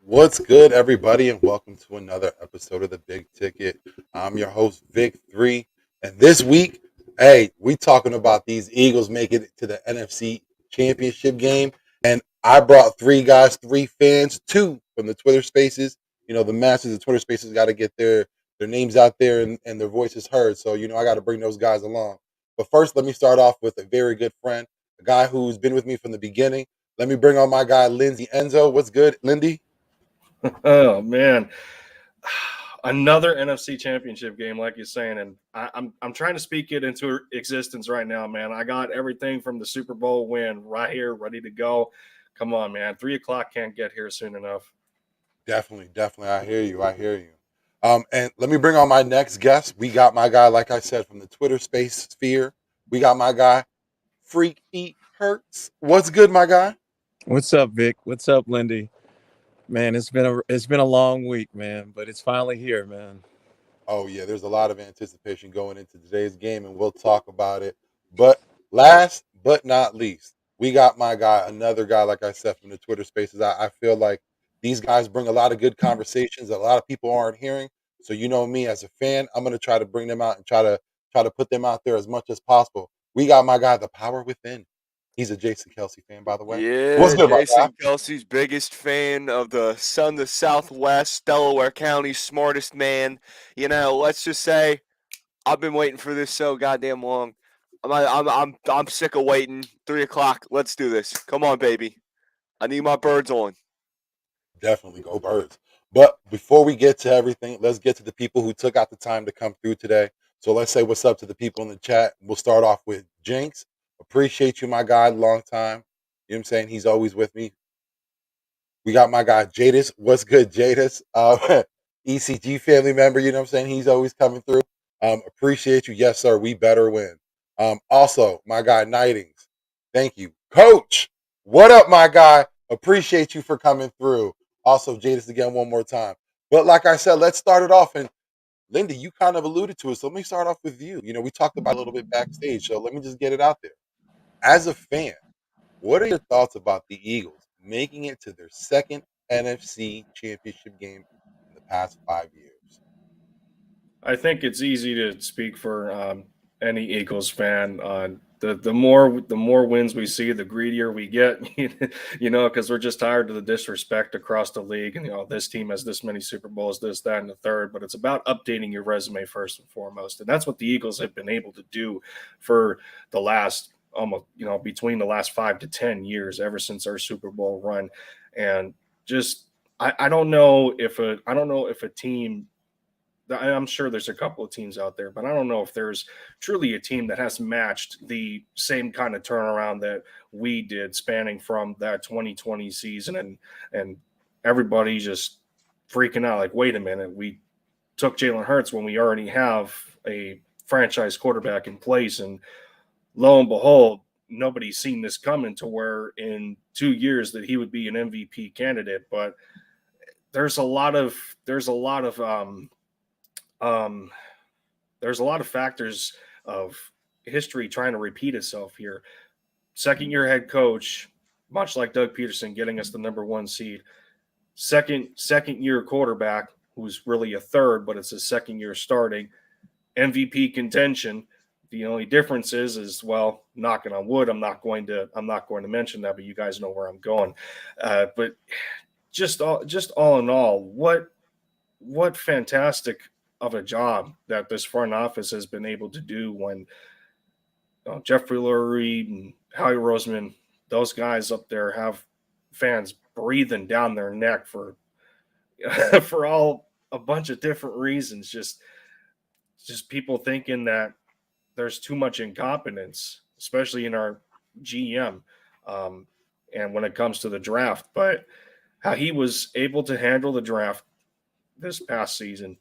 What's good, everybody, and welcome to another episode of the Big Ticket. I'm your host, Vick3, and this week, hey, we talking about these Eagles making it to the NFC Championship game, and I brought three guys, three fans, two from the Twitter Spaces. You know, the masters of Twitter Spaces got to get their names out there and their voices heard. So, I got to bring those guys along. But first, let me start off with a very good friend, a guy who's been with me from the beginning. Let me bring on my guy, Lindsay Enzo. What's good, Lindy? Oh man, another NFC Championship game, like you're saying, and I'm trying to speak it into existence right now, man. I got everything from the Super Bowl win right here, ready to go. Come on, man. 3 o'clock can't get here soon enough. Definitely, definitely. I hear you. I hear you. And let me bring on my next guest. We got my guy, like I said, from the Twitter space sphere. We got my guy, Freak Eat Hurts. What's good, my guy? What's up, Vic? What's up, Lindy? Man, it's been a long week, man, but it's finally here, man. Oh yeah, there's a lot of anticipation going into today's game, and we'll talk about it. But last but not least, we got my guy, another guy, like I said, from the Twitter spaces. I feel like these guys bring a lot of good conversations that a lot of people aren't hearing. So you know me as a fan, I'm gonna try to bring them out and try to put them out there as much as possible. We got my guy, the power within. He's a Jason Kelsey fan, by the way. What's Yeah, good, my guy? Jason Kelsey's biggest fan of the Sun, the Southwest, Delaware County, smartest man. Let's just say I've been waiting for this so goddamn long. I'm sick of waiting. 3 o'clock. Let's do this. Come on, baby. I need my birds on. Definitely go birds. But before we get to everything, let's get to the people who took out the time to come through today. So let's say what's up to the people in the chat. We'll start off with Jinx. Appreciate you, my guy. Long time. You know what I'm saying? He's always with me. We got my guy Jadis. What's good, Jadis? ECG family member, you know what I'm saying? He's always coming through. Appreciate you. Yes, sir. We better win. Also, my guy Nightings. Thank you. Coach, what up, my guy? Appreciate you for coming through. Also, Jadis again one more time. But like I said, let's start it off. And Linda, you kind of alluded to it. So let me start off with you. We talked about it a little bit backstage. So let me just get it out there. As a fan, what are your thoughts about the Eagles making it to their second NFC championship game in the past 5 years? I think it's easy to speak for any Eagles fan. The more wins we see, the greedier we get. Because we're just tired of the disrespect across the league. And this team has this many Super Bowls, this, that, and the third. But it's about updating your resume first and foremost, and that's what the Eagles have been able to do for the last almost between the last 5 to 10 years, ever since our Super Bowl run, and just I don't know if a team. I'm sure there's a couple of teams out there, but I don't know if there's truly a team that has matched the same kind of turnaround that we did, spanning from that 2020 season, and everybody just freaking out. Like, wait a minute, we took Jalen Hurts when we already have a franchise quarterback in place, and lo and behold, nobody's seen this coming to where in 2 years that he would be an MVP candidate. But there's a lot of there's a lot of um, there's a lot of factors of history trying to repeat itself here. Second year head coach, much like Doug Peterson, getting us the number one seed. Second year quarterback, who's really a third, but it's his second year starting. MVP contention. The only difference is, well, knocking on wood. I'm not going to mention that, but you guys know where I'm going. But just all in all, what fantastic of a job that this front office has been able to do when Jeffrey Lurie and Howie Roseman, those guys up there have fans breathing down their neck for for all a bunch of different reasons. Just people thinking that there's too much incompetence, especially in our GM, um, and when it comes to the draft. But how he was able to handle the draft this past season,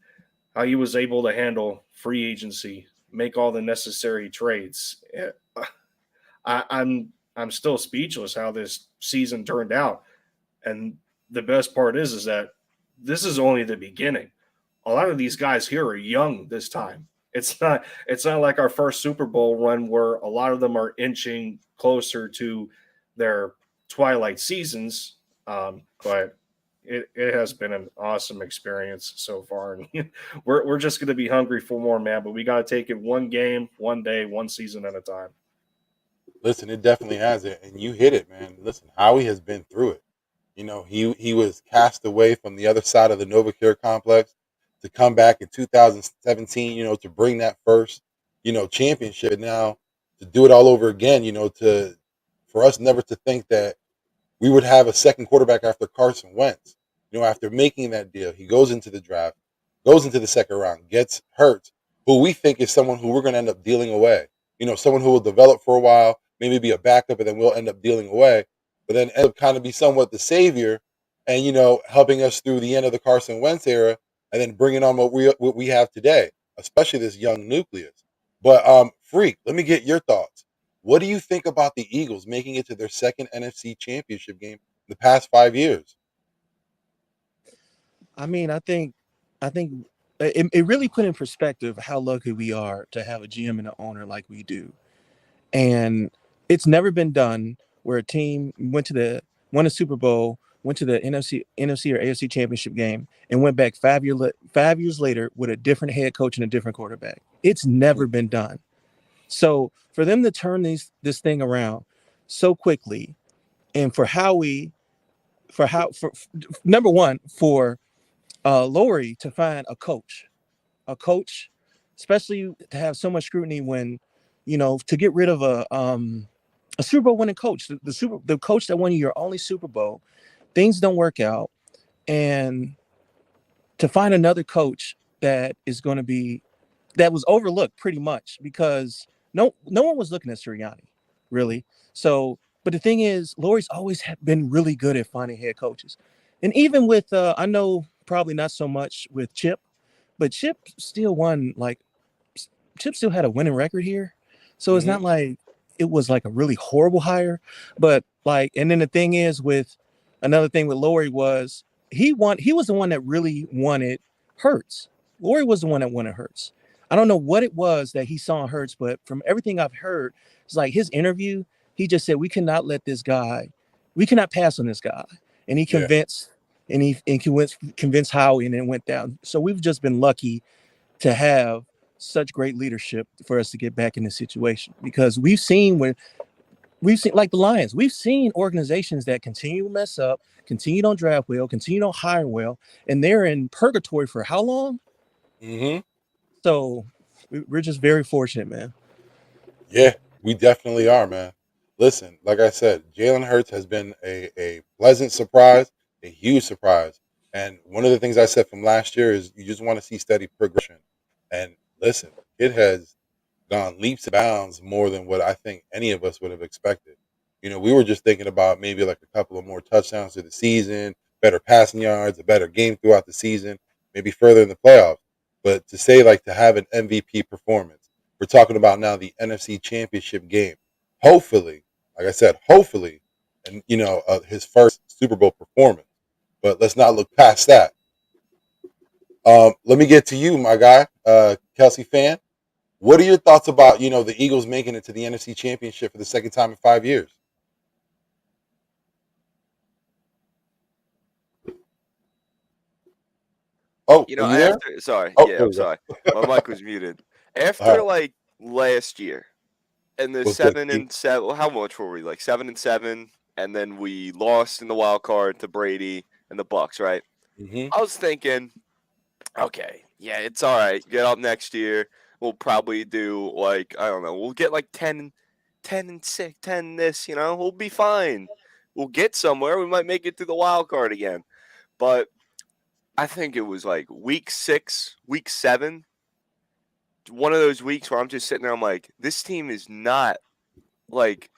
how he was able to handle free agency, make all the necessary trades. I'm still speechless how this season turned out. And the best part is that this is only the beginning. A lot of these guys here are young this time. It's not like our first Super Bowl run where a lot of them are inching closer to their twilight seasons. But it has been an awesome experience so far, and we're just going to be hungry for more, man. But we got to take it one game, one day, one season at a time. Listen, it definitely has it, and you hit it, man. Listen, Howie has been through it. He was cast away from the other side of the NovaCare complex to come back in 2017. To bring that first, championship, and now to do it all over again. To for us never to think that we would have a second quarterback after Carson Wentz. After making that deal, he goes into the draft, goes into the second round, gets hurt, who we think is someone who we're going to end up dealing away. Someone who will develop for a while, maybe be a backup, and then we'll end up dealing away. But then end up kind of be somewhat the savior, and helping us through the end of the Carson Wentz era, and then bringing on what we have today, especially this young nucleus. But Freak, let me get your thoughts. What do you think about the Eagles making it to their second NFC championship game in the past 5 years? I mean, I think it really put in perspective how lucky we are to have a GM and an owner like we do. And it's never been done where a team won a Super Bowl, went to the NFC or AFC championship game, and went back 5 years later with a different head coach and a different quarterback. It's never been done. So for them to turn this thing around so quickly, and for Howie, for number one, for Lowry to find a coach, especially to have so much scrutiny when, to get rid of a Super Bowl winning coach, the coach that won you your only Super Bowl, things don't work out, and to find another coach that was overlooked pretty much because no one was looking at Sirianni, really. So, but the thing is, Lori's always been really good at finding head coaches, and even with I know probably not so much with Chip, but Chip still won like Chip still had a winning record here. So it's Mm-hmm. not like it was like a really horrible hire. But like, and then the thing is with another thing with Lori was he was the one that really wanted Hurts. Lori was the one that wanted Hurts. I don't know what it was that he saw in Hurts, but from everything I've heard, it's like his interview, he just said, we cannot pass on this guy. And he Yeah. convinced Howie, and then went down. So we've just been lucky to have such great leadership for us to get back in this situation, because we've seen like the Lions, we've seen organizations that continue to mess up, continue to don't draft well, continue to don't hire well, and they're in purgatory for how long? Mm-hmm. So we're just very fortunate, man. Yeah, we definitely are, man. Listen, like I said, Jalen Hurts has been a pleasant surprise, a huge surprise. And one of the things I said from last year is you just want to see steady progression. And listen, it has gone leaps and bounds more than what I think any of us would have expected. We were just thinking about maybe like a couple of more touchdowns through the season, better passing yards, a better game throughout the season, maybe further in the playoffs. But to say like to have an MVP performance, we're talking about now the NFC Championship game. Hopefully, like I said, hopefully, and his first Super Bowl performance. But let's not look past that. Let me get to you, my guy, Kelsey fan. What are your thoughts about the Eagles making it to the NFC Championship for the second time in 5 years? Oh, are you there? Sorry, Oh, yeah, there I'm we go. sorry. My mic was muted. All After right. like last year and the What's good, seven Steve? and seven, how much were we? Like 7-7, and then we lost in the wild card to Brady and the Bucks, right? Mm-hmm. I was thinking, okay, yeah, it's all right. Get up next year. We'll probably do like I don't know. We'll get like 10 and 6, 10 this. We'll be fine. We'll get somewhere. We might make it to the wild card again. But I think it was like week 6, week 7. One of those weeks where I'm just sitting there. I'm like, this team is not like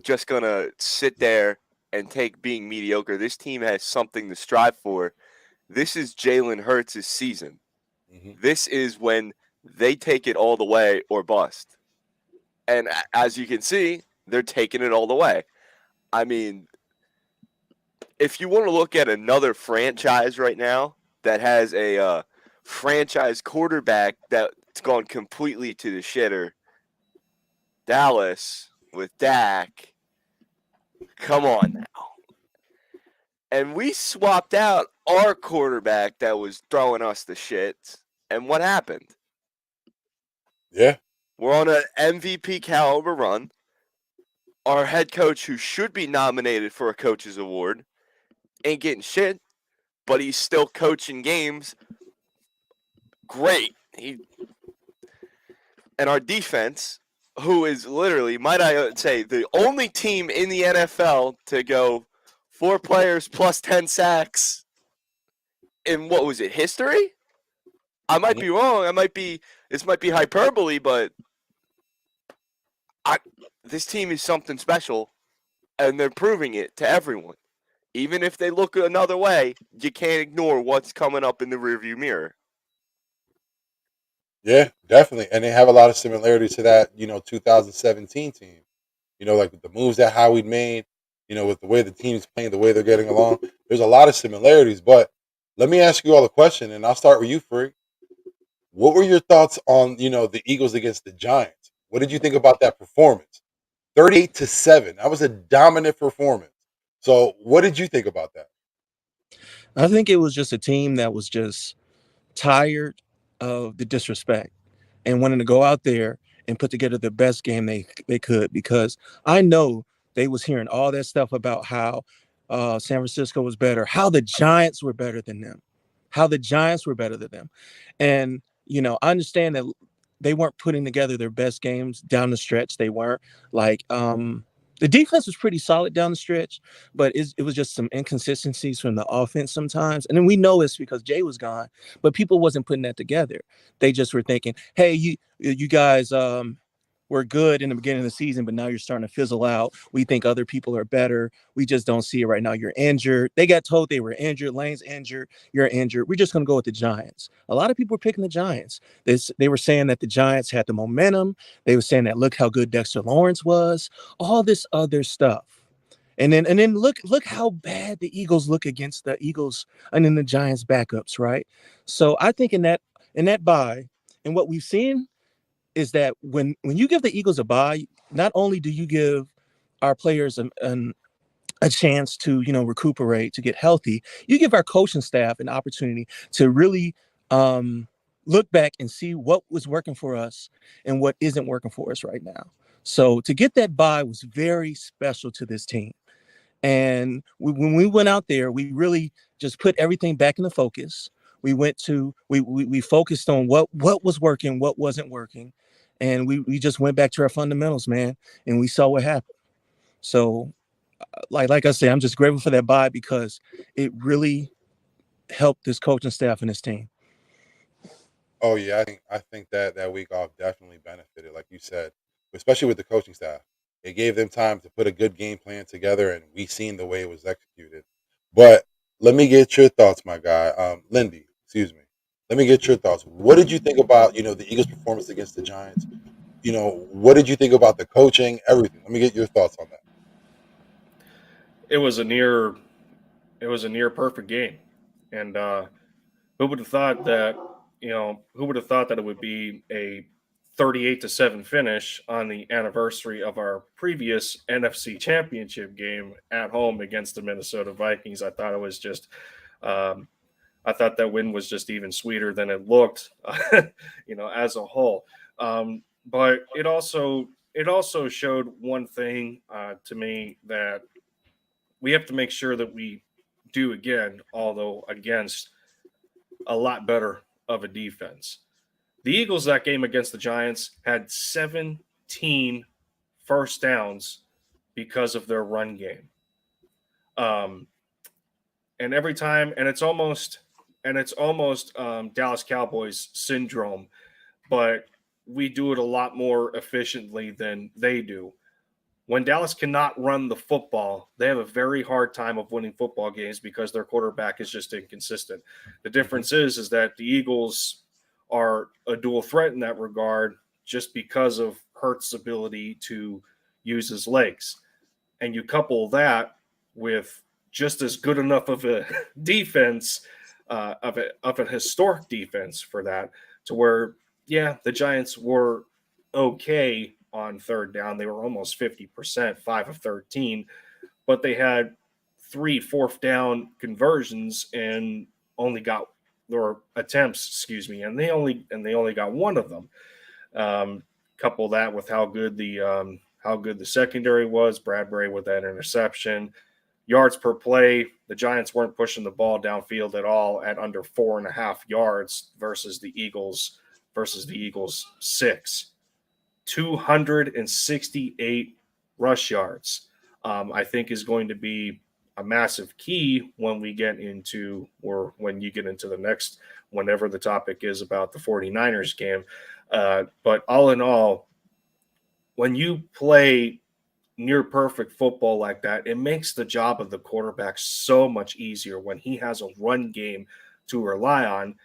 just gonna sit there and take being mediocre. This team has something to strive for. This is Jalen Hurts' season. Mm-hmm. This is when they take it all the way or bust. And as you can see, they're taking it all the way. I mean, if you want to look at another franchise right now that has a franchise quarterback that's gone completely to the shitter, Dallas with Dak. Come on now. and we swapped out our quarterback that was throwing us the shit. And what happened? Yeah. We're on an MVP caliber run. Our head coach, who should be nominated for a coach's award, ain't getting shit, but he's still coaching games. Great. And our defense, who is literally, might I say, the only team in the NFL to go 4 players plus 10 sacks in, what was it, history? I might be wrong. This might be hyperbole, but this team is something special, and they're proving it to everyone. Even if they look another way, you can't ignore what's coming up in the rearview mirror. Yeah, definitely. And they have a lot of similarities to that, 2017 team. Like the moves that Howard made, with the way the team's playing, the way they're getting along. There's a lot of similarities. But let me ask you all a question, and I'll start with you, Free. What were your thoughts on, the Eagles against the Giants? What did you think about that performance? 38-7. That was a dominant performance. So what did you think about that? I think it was just a team that was just tired of the disrespect and wanted to go out there and put together the best game they could, because I know they was hearing all that stuff about how San Francisco was better, how the Giants were better than them, and I understand that they weren't putting together their best games down the stretch. They weren't like the defense was pretty solid down the stretch, but it was just some inconsistencies from the offense sometimes. And then we know it's because Jay was gone, but people wasn't putting that together. They just were thinking, hey, you guys were good in the beginning of the season, but now you're starting to fizzle out. We think other people are better. We just don't see it right now. You're injured. They got told they were injured. Lane's injured. You're injured. We're just going to go with the Giants. A lot of people were picking the Giants. They were saying that the Giants had the momentum. They were saying that look how good Dexter Lawrence was. All this other stuff. And then look how bad the Eagles look against the Eagles and then the Giants backups, right? So I think in that bye, and what we've seen is that when you give the Eagles a bye, not only do you give our players a chance to recuperate, to get healthy, you give our coaching staff an opportunity to really look back and see what was working for us and what isn't working for us right now. So to get that bye was very special to this team. And when we went out there, we really just put everything back into focus. We focused on what was working, what wasn't working, and we just went back to our fundamentals, man, and we saw what happened. So, like I say, I'm just grateful for that bye because it really helped this coaching staff and this team. Oh yeah, I think that week off definitely benefited, like you said, especially with the coaching staff. It gave them time to put a good game plan together, and we seen the way it was executed. But let me get your thoughts, my guy, Lindy. Excuse me. Let me get your thoughts. What did you think about the Eagles' performance against the Giants? What did you think about the coaching? Everything. Let me get your thoughts on that. It was a near perfect game, and who would have thought that it would be a 38-7 finish on the anniversary of our previous NFC Championship game at home against the Minnesota Vikings? I thought it was just um, I thought that win was just even sweeter than it looked, as a whole. But it also showed one thing to me that we have to make sure that we do again, although against a lot better of a defense. The Eagles that game against the Giants had 17 first downs because of their run game. Um, and every time, and it's almost Dallas Cowboys syndrome, but we do it a lot more efficiently than they do. When Dallas cannot run the football, they have a very hard time of winning football games because their quarterback is just inconsistent. The Hmm. difference is that the Eagles are a dual threat in that regard just because of Hurts' ability to use his legs. And you couple that with just as good enough of a defense, of a historic defense for that, to where yeah, the Giants were okay on third down. They were almost 50%, 5 of 13, but they had 3 fourth down conversions and only got or attempts, excuse me, and they only got one of them. Couple that with how good the secondary was. Bradbury with that interception, yards per play. The Giants weren't pushing the ball downfield at all at under 4.5 yards versus the Eagles 6. 268 rush yards. I think is going to be a massive key when we get into, or when you get into the next, whenever the topic is about the 49ers game. But all in all, when you play near perfect football like that, it makes the job of the quarterback so much easier when he has a run game to rely on,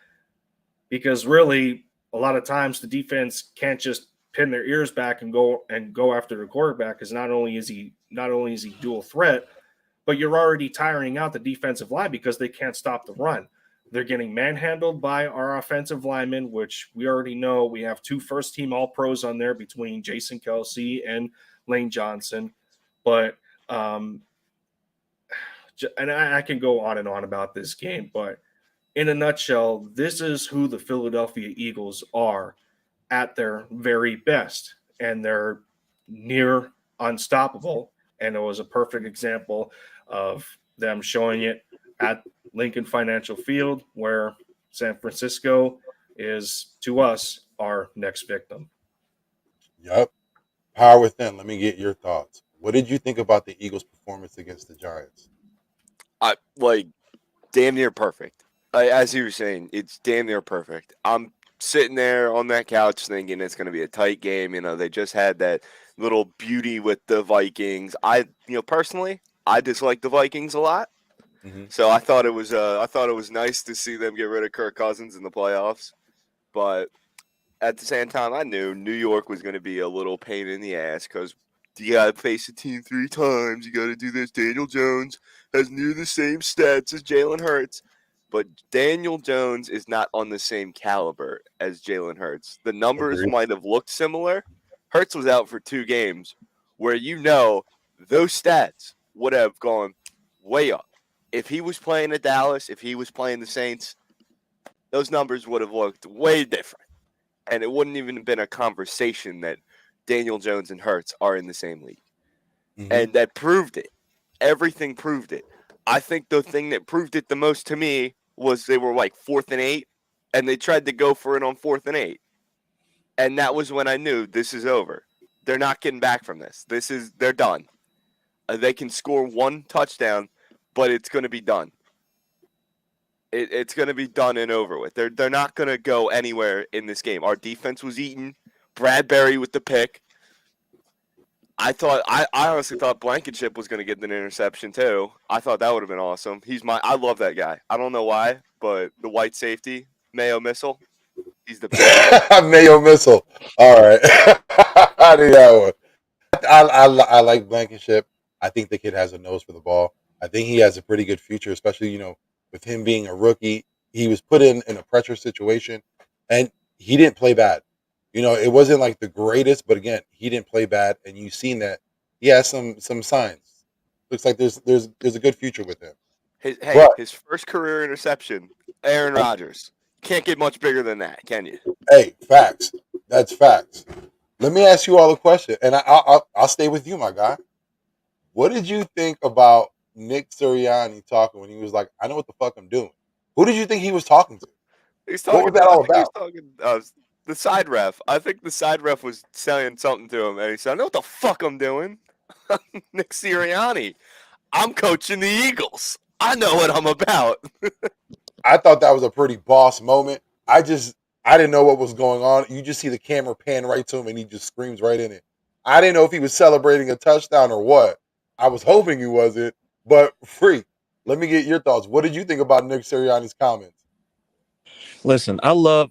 because really a lot of times the defense can't just pin their ears back and go after the quarterback, because not only is he dual threat, but you're already tiring out the defensive line because they can't stop the run. They're getting manhandled by our offensive linemen, which we already know. We have 2 first-team All-Pros on there between Jason Kelsey and Lane Johnson. But and I can go on and on about this game, but in a nutshell, this is who the Philadelphia Eagles are at their very best, and they're near unstoppable. And it was a perfect example of them showing it at Lincoln Financial Field, where San Francisco is, to us, our next victim. Yep. Power within. Let me get your thoughts. What did you think about the Eagles' performance against the Giants? Like damn near perfect. As you were saying, it's damn near perfect. I'm sitting there on that couch thinking it's going to be a tight game. You know, they just had that little beauty with the Vikings. Personally, I dislike the Vikings a lot. Mm-hmm. So I thought it was nice to see them get rid of Kirk Cousins in the playoffs. But at the same time, I knew New York was going to be a little pain in the ass, because you got to face a team 3 times. You got to do this. Daniel Jones has near the same stats as Jalen Hurts, but Daniel Jones is not on the same caliber as Jalen Hurts. The numbers Agreed. might have looked similar. Hurts was out for 2 games, where those stats would have gone way up. If he was playing at Dallas, if he was playing the Saints, those numbers would have looked way different. And it wouldn't even have been a conversation that Daniel Jones and Hurts are in the same league. Mm-hmm. And that proved it. Everything proved it. I think the thing that proved it the most to me was they were like 4th and 8, and they tried to go for it on 4th and 8. And that was when I knew this is over. They're not getting back from this. They're done. They can score 1 touchdown, but it's going to be done. It's going to be done and over with. They're not going to go anywhere in this game. Our defense was eaten. Bradbury with the pick. I honestly thought Blankenship was going to get an interception too. I thought that would have been awesome. I love that guy. I don't know why, but the white safety, Mayo Missile, he's the best. Mayo Missile. All right. I knew that one. I like Blankenship. I think the kid has a nose for the ball. I think he has a pretty good future, especially, with him being a rookie. He was put in a pressure situation, and he didn't play bad. It wasn't like the greatest, but again, he didn't play bad, and you've seen that he has some signs. Looks like there's a good future with him. His first career interception, Aaron Rodgers. Can't get much bigger than that, can you? Hey, facts. That's facts. Let me ask you all a question, and I'll stay with you, my guy. What did you think about Nick Sirianni talking when he was like, "I know what the fuck I'm doing"? Who did you think he was talking to? What was that all about? He was talking the side ref. I think the side ref was saying something to him, and he said, "I know what the fuck I'm doing." Nick Sirianni. I'm coaching the Eagles. I know what I'm about. I thought that was a pretty boss moment. I didn't know what was going on. You just see the camera pan right to him, and he just screams right in it. I didn't know if he was celebrating a touchdown or what. I was hoping he wasn't, but Freak, let me get your thoughts. What did you think about Nick Sirianni's comments? Listen, I love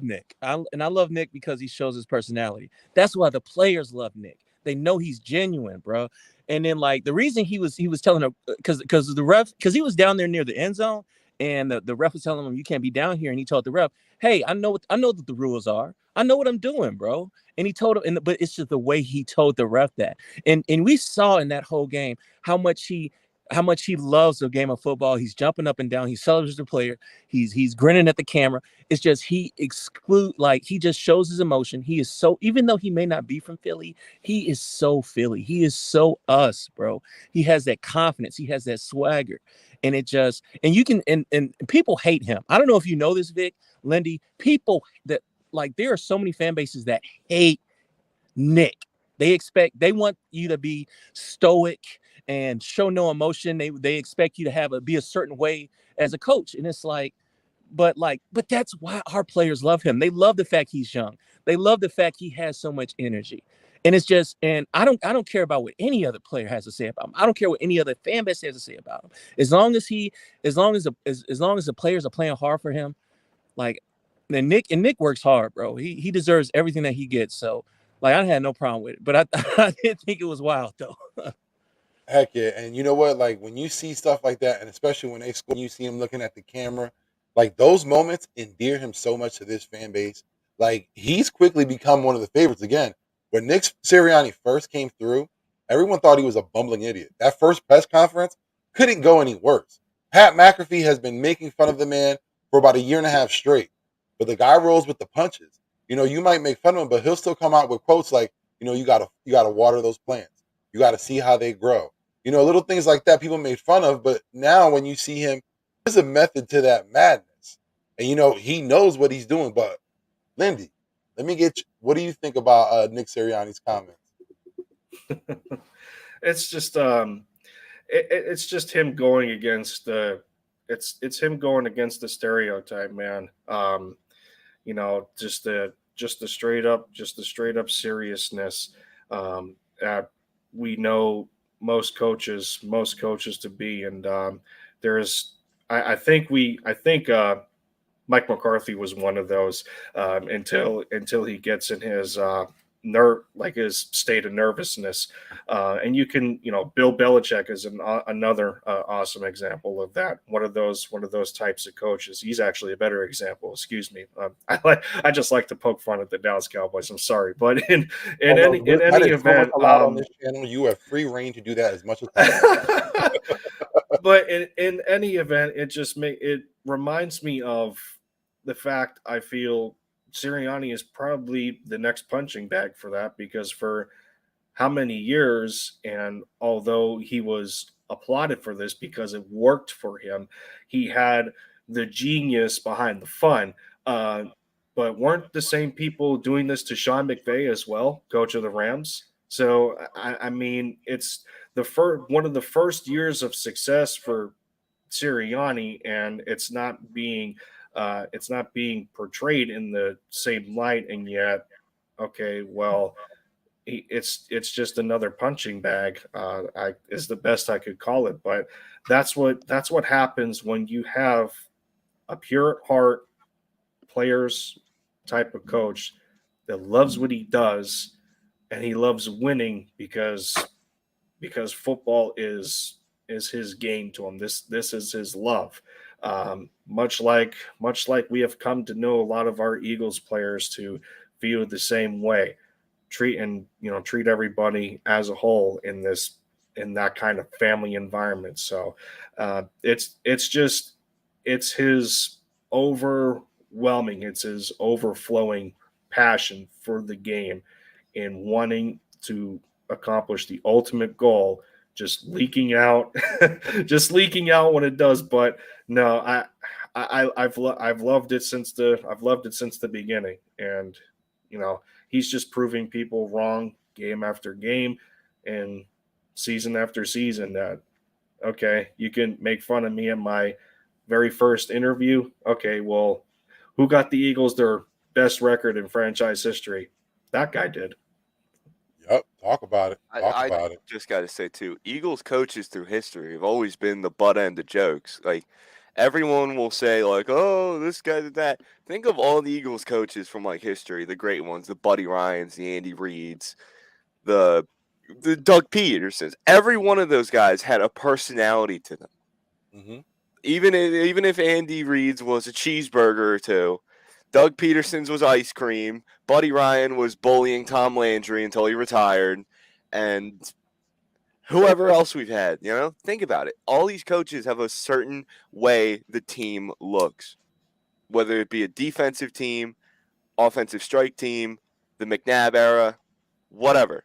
Nick. I love Nick because he shows his personality. That's why the players love Nick. They know he's genuine, bro. And then like the reason he was telling him, because the ref, because he was down there near the end zone, and the ref was telling him you can't be down here, and he told the ref, "Hey, I know what the rules are. I know what I'm doing, bro." And he told him, but it's just the way he told the ref that. And we saw in that whole game how much how much he loves the game of football. He's jumping up and down. He celebrates the player. He's grinning at the camera. It's just he just shows his emotion. He is so, even though he may not be from Philly, he is so Philly. He is so us, bro. He has that confidence. He has that swagger. And it just, and you can, and people hate him. I don't know if you know this, Vic, Lindy. People that, like, there are so many fan bases that hate Nick. They want you to be stoic and show no emotion. They expect you to be a certain way as a coach. And it's like, but that's why our players love him. They love the fact he's young. They love the fact he has so much energy. And it's just, and I don't care about what any other player has to say about him. I don't care what any other fan base has to say about him. As long as the players are playing hard for him, like, and Nick works hard, bro. He deserves everything that he gets. So, like, I had no problem with it, but I I did think it was wild though. Heck yeah. And you know what? Like when you see stuff like that, and especially when they score, you see him looking at the camera, like those moments endear him so much to this fan base. Like he's quickly become one of the favorites again. When Nick Sirianni first came through, everyone thought he was a bumbling idiot. That first press conference couldn't go any worse. Pat McAfee has been making fun of the man for about a year and a half straight, but the guy rolls with the punches. You know, you might make fun of him, but he'll still come out with quotes like, you know, you gotta water those plants. You got to see how they grow. You know, little things like that people made fun of, but now when you see him, there's a method to that madness. And you know, he knows what he's doing. But Lindy, let me get you, what do you think about Nick Sirianni's comments? It's just it's just him going against the it's him going against the stereotype, man. You know, just the straight up seriousness that we know most coaches to be. And there's I think Mike McCarthy was one of those until he gets in his his state of nervousness. And you can, you know, Bill Belichick is another awesome example of that. One of those types of coaches. He's actually a better example. Excuse me. I just like to poke fun at the Dallas Cowboys. I'm sorry, but Oh no, in that any is so much event, allowed on this channel. You have free reign to do that as much as possible. but in any event, it reminds me of the fact I feel Sirianni is probably the next punching bag for that, because for how many years, and although he was applauded for this because it worked for him, he had the genius behind the fun. Uh, but weren't the same people doing this to Sean McVay as well, coach of the Rams? So I mean, it's the first one of the first years of success for Sirianni, and it's not being portrayed in the same light, and yet, okay, well, it's just another punching bag. I is the best I could call it, but that's what happens when you have a pure at heart players type of coach that loves what he does, and he loves winning because football is his game to him. This is his love. Much like we have come to know a lot of our Eagles players to view it the same way, treat everybody as a whole in that kind of family environment. So it's his it's his overflowing passion for the game and wanting to accomplish the ultimate goal, just leaking out just leaking out when it does. But no, I've loved it since the beginning. And you know, he's just proving people wrong game after game and season after season that, okay, you can make fun of me at my very first interview. Okay, well, who got the Eagles their best record in franchise history? That guy did. Yep, talk about it. Talk I about it. just got to say too, Eagles coaches through history have always been the butt end of jokes. Like everyone will say, like, "Oh, this guy did that." Think of all the Eagles coaches from like history, the great ones, the Buddy Ryans, the Andy Reeds, the Doug Petersons. Every one of those guys had a personality to them. Hmm. Even if Andy Reid's was a cheeseburger or two, Doug Peterson's was ice cream. Buddy Ryan was bullying Tom Landry until he retired, and whoever else we've had, think about it. All these coaches have a certain way the team looks, whether it be a defensive team, offensive strike team, the McNabb era, whatever.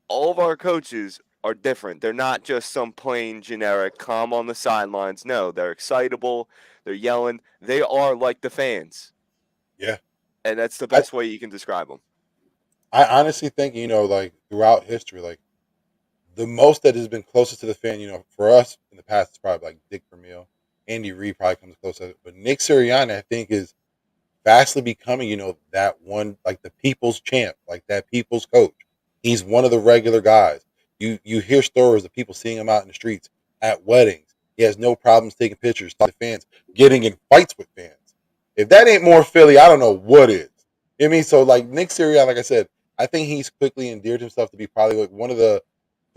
All of our coaches are different. They're not just some plain generic calm on the sidelines. No, they're excitable. They're yelling. They are like the fans. Yeah. And that's the I, best way you can describe them. I honestly think, like throughout history, like the most that has been closest to the fan, for us in the past is probably like Dick Vermeil. Andy Reid probably comes close to it. But Nick Sirianni, I think, is fastly becoming, that one, like the people's champ, like that people's coach. He's one of the regular guys. You hear stories of people seeing him out in the streets at weddings. He has no problems taking pictures to the fans, getting in fights with fans. If that ain't more Philly, I don't know what is. You know what I mean? So like Nick Sirianni, like I said, I think he's quickly endeared himself to be probably like one of the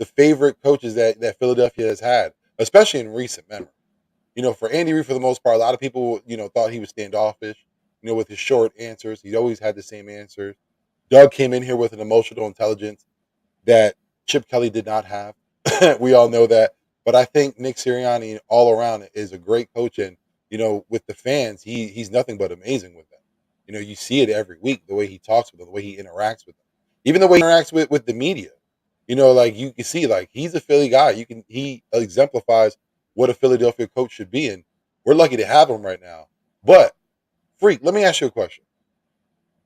favorite coaches that Philadelphia has had, especially in recent memory. For Andy Reid, for the most part, a lot of people, thought he was standoffish, with his short answers. He always had the same answers. Doug came in here with an emotional intelligence that Chip Kelly did not have. We all know that. But I think Nick Sirianni all around is a great coach. And, with the fans, he's nothing but amazing with them. You see it every week, the way he talks with them, the way he interacts with them. Even the way he interacts with the media. Like you can see, like he's a Philly guy. He exemplifies what a Philadelphia coach should be. And we're lucky to have him right now. But Freak, let me ask you a question.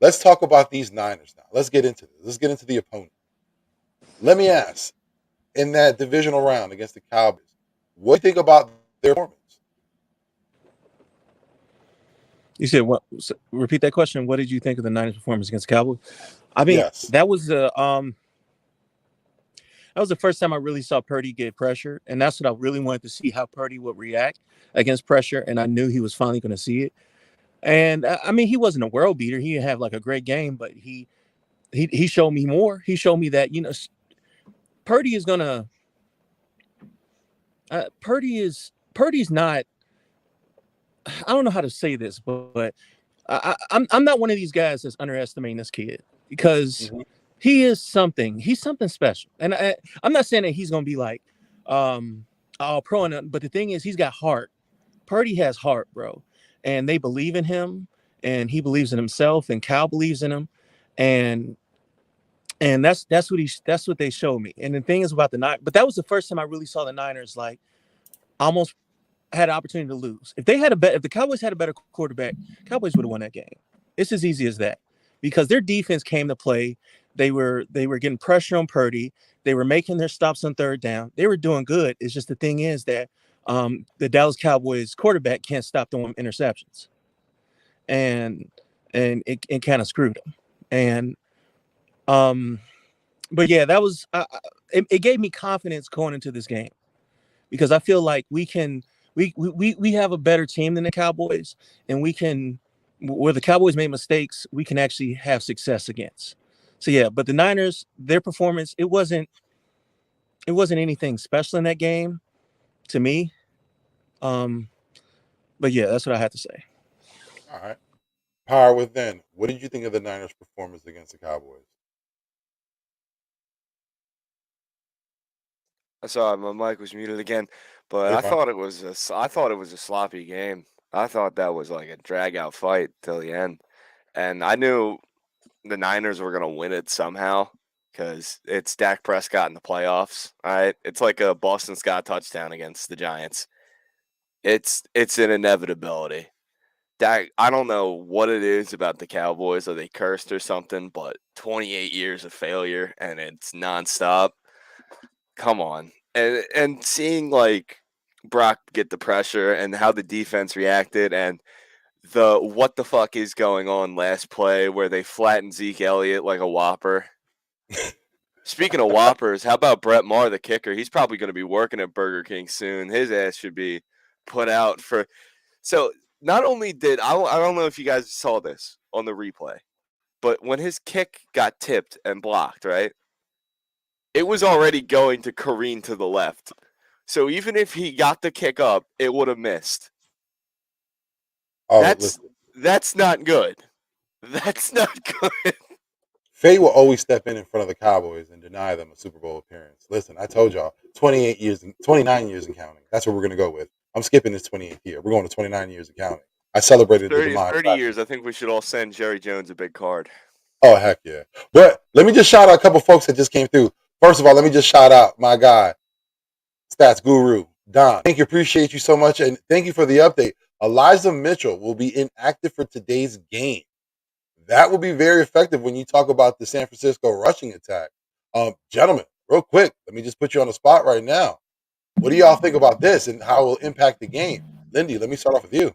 Let's talk about these Niners now. Let's get into this. Let's get into the opponent. Let me ask, in that divisional round against the Cowboys, what do you think about their performance? You said what? Repeat that question. What did you think of the Niners' performance against the Cowboys? I mean, Yes. that was the first time I really saw Purdy get pressure, and that's what I really wanted to see how Purdy would react against pressure, and I knew he was finally going to see it. And I mean, he wasn't a world beater. He didn't have like a great game, but he showed me more. He showed me that Purdy is gonna. Purdy's not. I don't know how to say this, but I'm not one of these guys that's underestimating this kid because Mm-hmm. he is something. He's something special, and I'm not saying that he's gonna be like all pro and nothing, but the thing is, he's got heart. Purdy has heart, bro, and they believe in him, and he believes in himself, and Cal believes in him, and that's what they showed me. And the thing is about the Niners, but that was the first time I really saw the Niners like almost had an opportunity to lose. If the Cowboys had a better quarterback, Cowboys would have won that game. It's as easy as that. Because their defense came to play. They were getting pressure on Purdy. They were making their stops on third down. They were doing good. It's just the thing is that the Dallas Cowboys quarterback can't stop throwing interceptions. And it kind of screwed them. And but yeah, that was it gave me confidence going into this game because I feel like we have a better team than the Cowboys, and we can where the Cowboys made mistakes, we can actually have success against. So yeah, but the Niners, their performance, it wasn't anything special in that game to me. Um, but yeah, that's what I had to say. All right. Power within. What did you think of the Niners' performance against the Cowboys? Sorry, my mic was muted again, but You're I fine. thought it was I thought it was a sloppy game. I thought that was like a drag out fight till the end, and I knew the Niners were gonna win it somehow because it's Dak Prescott in the playoffs. All right, it's like a Boston Scott touchdown against the Giants. It's an inevitability. Dak, I don't know what it is about the Cowboys. Are they cursed or something? But 28 years of failure and it's nonstop. Come on. And seeing like Brock get the pressure and how the defense reacted and the what the fuck is going on last play where they flattened Zeke Elliott like a whopper. Speaking of whoppers, how about Brett Maher, the kicker? He's probably going to be working at Burger King soon. His ass should be put out for. So not only did I don't know if you guys saw this on the replay, but when his kick got tipped and blocked, right? It was already going to careen to the left. So even if he got the kick up, it would have missed. Oh, That's listen. that's not good. That's not good. Fate will always step in front of the Cowboys and deny them a Super Bowl appearance. Listen, I told y'all, 29 years and counting. That's what we're gonna go with. I'm skipping this 28th year. We're going to 29 years and counting. I celebrated the 30, demise. 30 years, I think we should all send Jerry Jones a big card. Oh heck yeah! But let me just shout out a couple folks that just came through. First of all, let me just shout out my guy, Stats Guru Don. Thank you, appreciate you so much, and thank you for the update. Elijah Mitchell will be inactive for today's game. That will be very effective when you talk about the San Francisco rushing attack. Gentlemen, real quick, let me just put you on the spot right now. What do y'all think about this and how it will impact the game? Lindy, let me start off with you.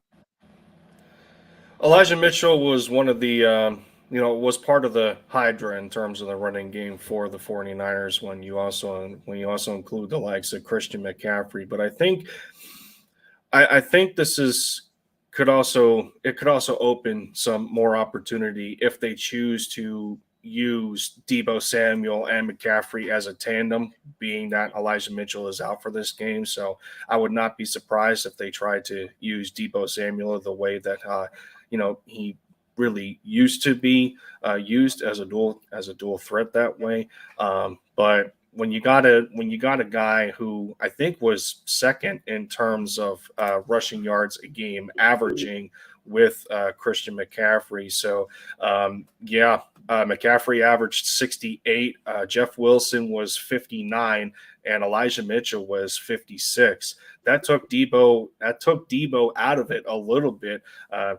Elijah Mitchell was one of the, was part of the Hydra in terms of the running game for the 49ers when you also include the likes of Christian McCaffrey. But I think it could also open some more opportunity if they choose to use Debo Samuel and McCaffrey as a tandem, being that Elijah Mitchell is out for this game. So I would not be surprised if they try to use Debo Samuel the way that he really used to be used as a dual threat that way. But when you got a guy who I think was second in terms of rushing yards a game, averaging with Christian McCaffrey. So McCaffrey averaged 68. Jeff Wilson was 59, and Elijah Mitchell was 56. That took Debo out of it a little bit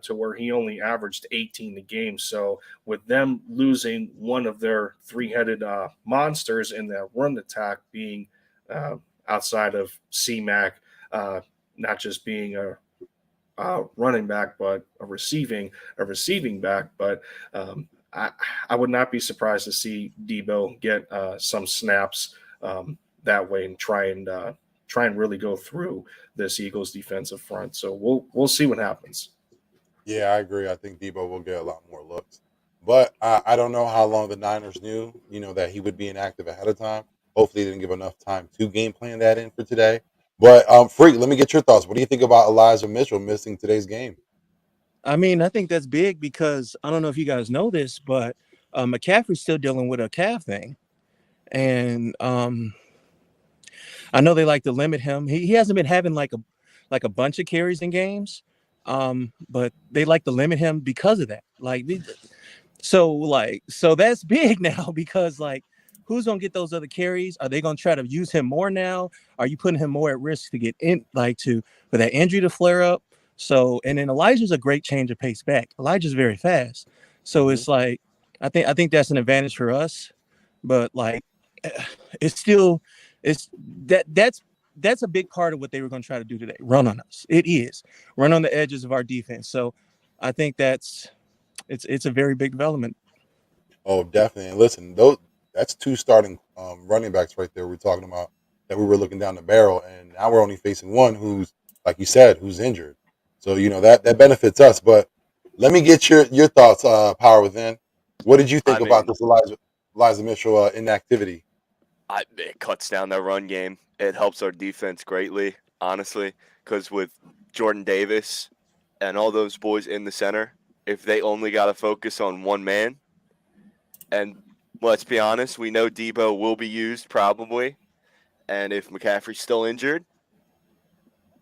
to where he only averaged 18 a game. So with them losing one of their three-headed monsters in that run attack, being outside of CMAC, not just being a running back, but a receiving back. But I would not be surprised to see Debo get some snaps that way and try and really go through this Eagles defensive front. So we'll see what happens. Yeah, I agree. I think Debo will get a lot more looks. But I don't know how long the Niners knew, that he would be inactive ahead of time. Hopefully, they didn't give enough time to game plan that in for today. But Freak, let me get your thoughts. What do you think about Elijah Mitchell missing today's game? I mean, I think that's big because I don't know if you guys know this, but McCaffrey's still dealing with a calf thing, and I know they like to limit him. He hasn't been having like a bunch of carries in games, but they like to limit him because of that. So that's big now because who's gonna get those other carries? Are they gonna try to use him more now? Are you putting him more at risk to get in for that injury to flare up? So and then Elijah's a great change of pace back. Elijah's very fast. So Mhm. it's I think that's an advantage for us. But it's still it's that's a big part of what they were gonna try to do today. Run on us. It is. Run on the edges of our defense. So I think it's a very big development. Oh, definitely. And listen, that's two starting running backs right there. We're talking about that we were looking down the barrel, and now we're only facing one who's, like you said, who's injured. So that benefits us. But let me get your thoughts, Power Within. What did you think I about mean, this Elijah Mitchell inactivity? it cuts down their run game. It helps our defense greatly, honestly, because with Jordan Davis and all those boys in the center, if they only got to focus on one man, and let's be honest, we know Debo will be used probably, and if McCaffrey's still injured,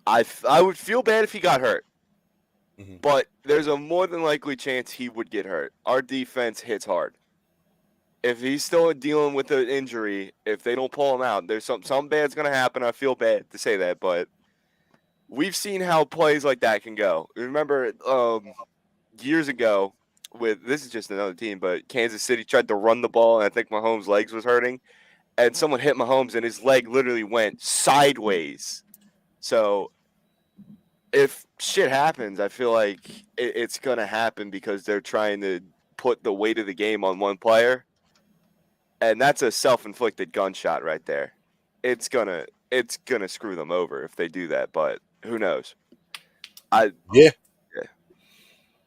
I would feel bad if he got hurt, Hmm. but there's a more than likely chance he would get hurt. Our defense hits hard. If he's still dealing with an injury, if they don't pull him out, there's some bad's gonna happen. I feel bad to say that, but we've seen how plays like that can go. Remember, years ago, with this is just another team, but Kansas City tried to run the ball, and I think Mahomes' legs was hurting, and someone hit Mahomes, and his leg literally went sideways. So if shit happens, I feel like it's gonna happen because they're trying to put the weight of the game on one player, and that's a self-inflicted gunshot right there. It's gonna screw them over if they do that, but who knows? I Yeah, yeah.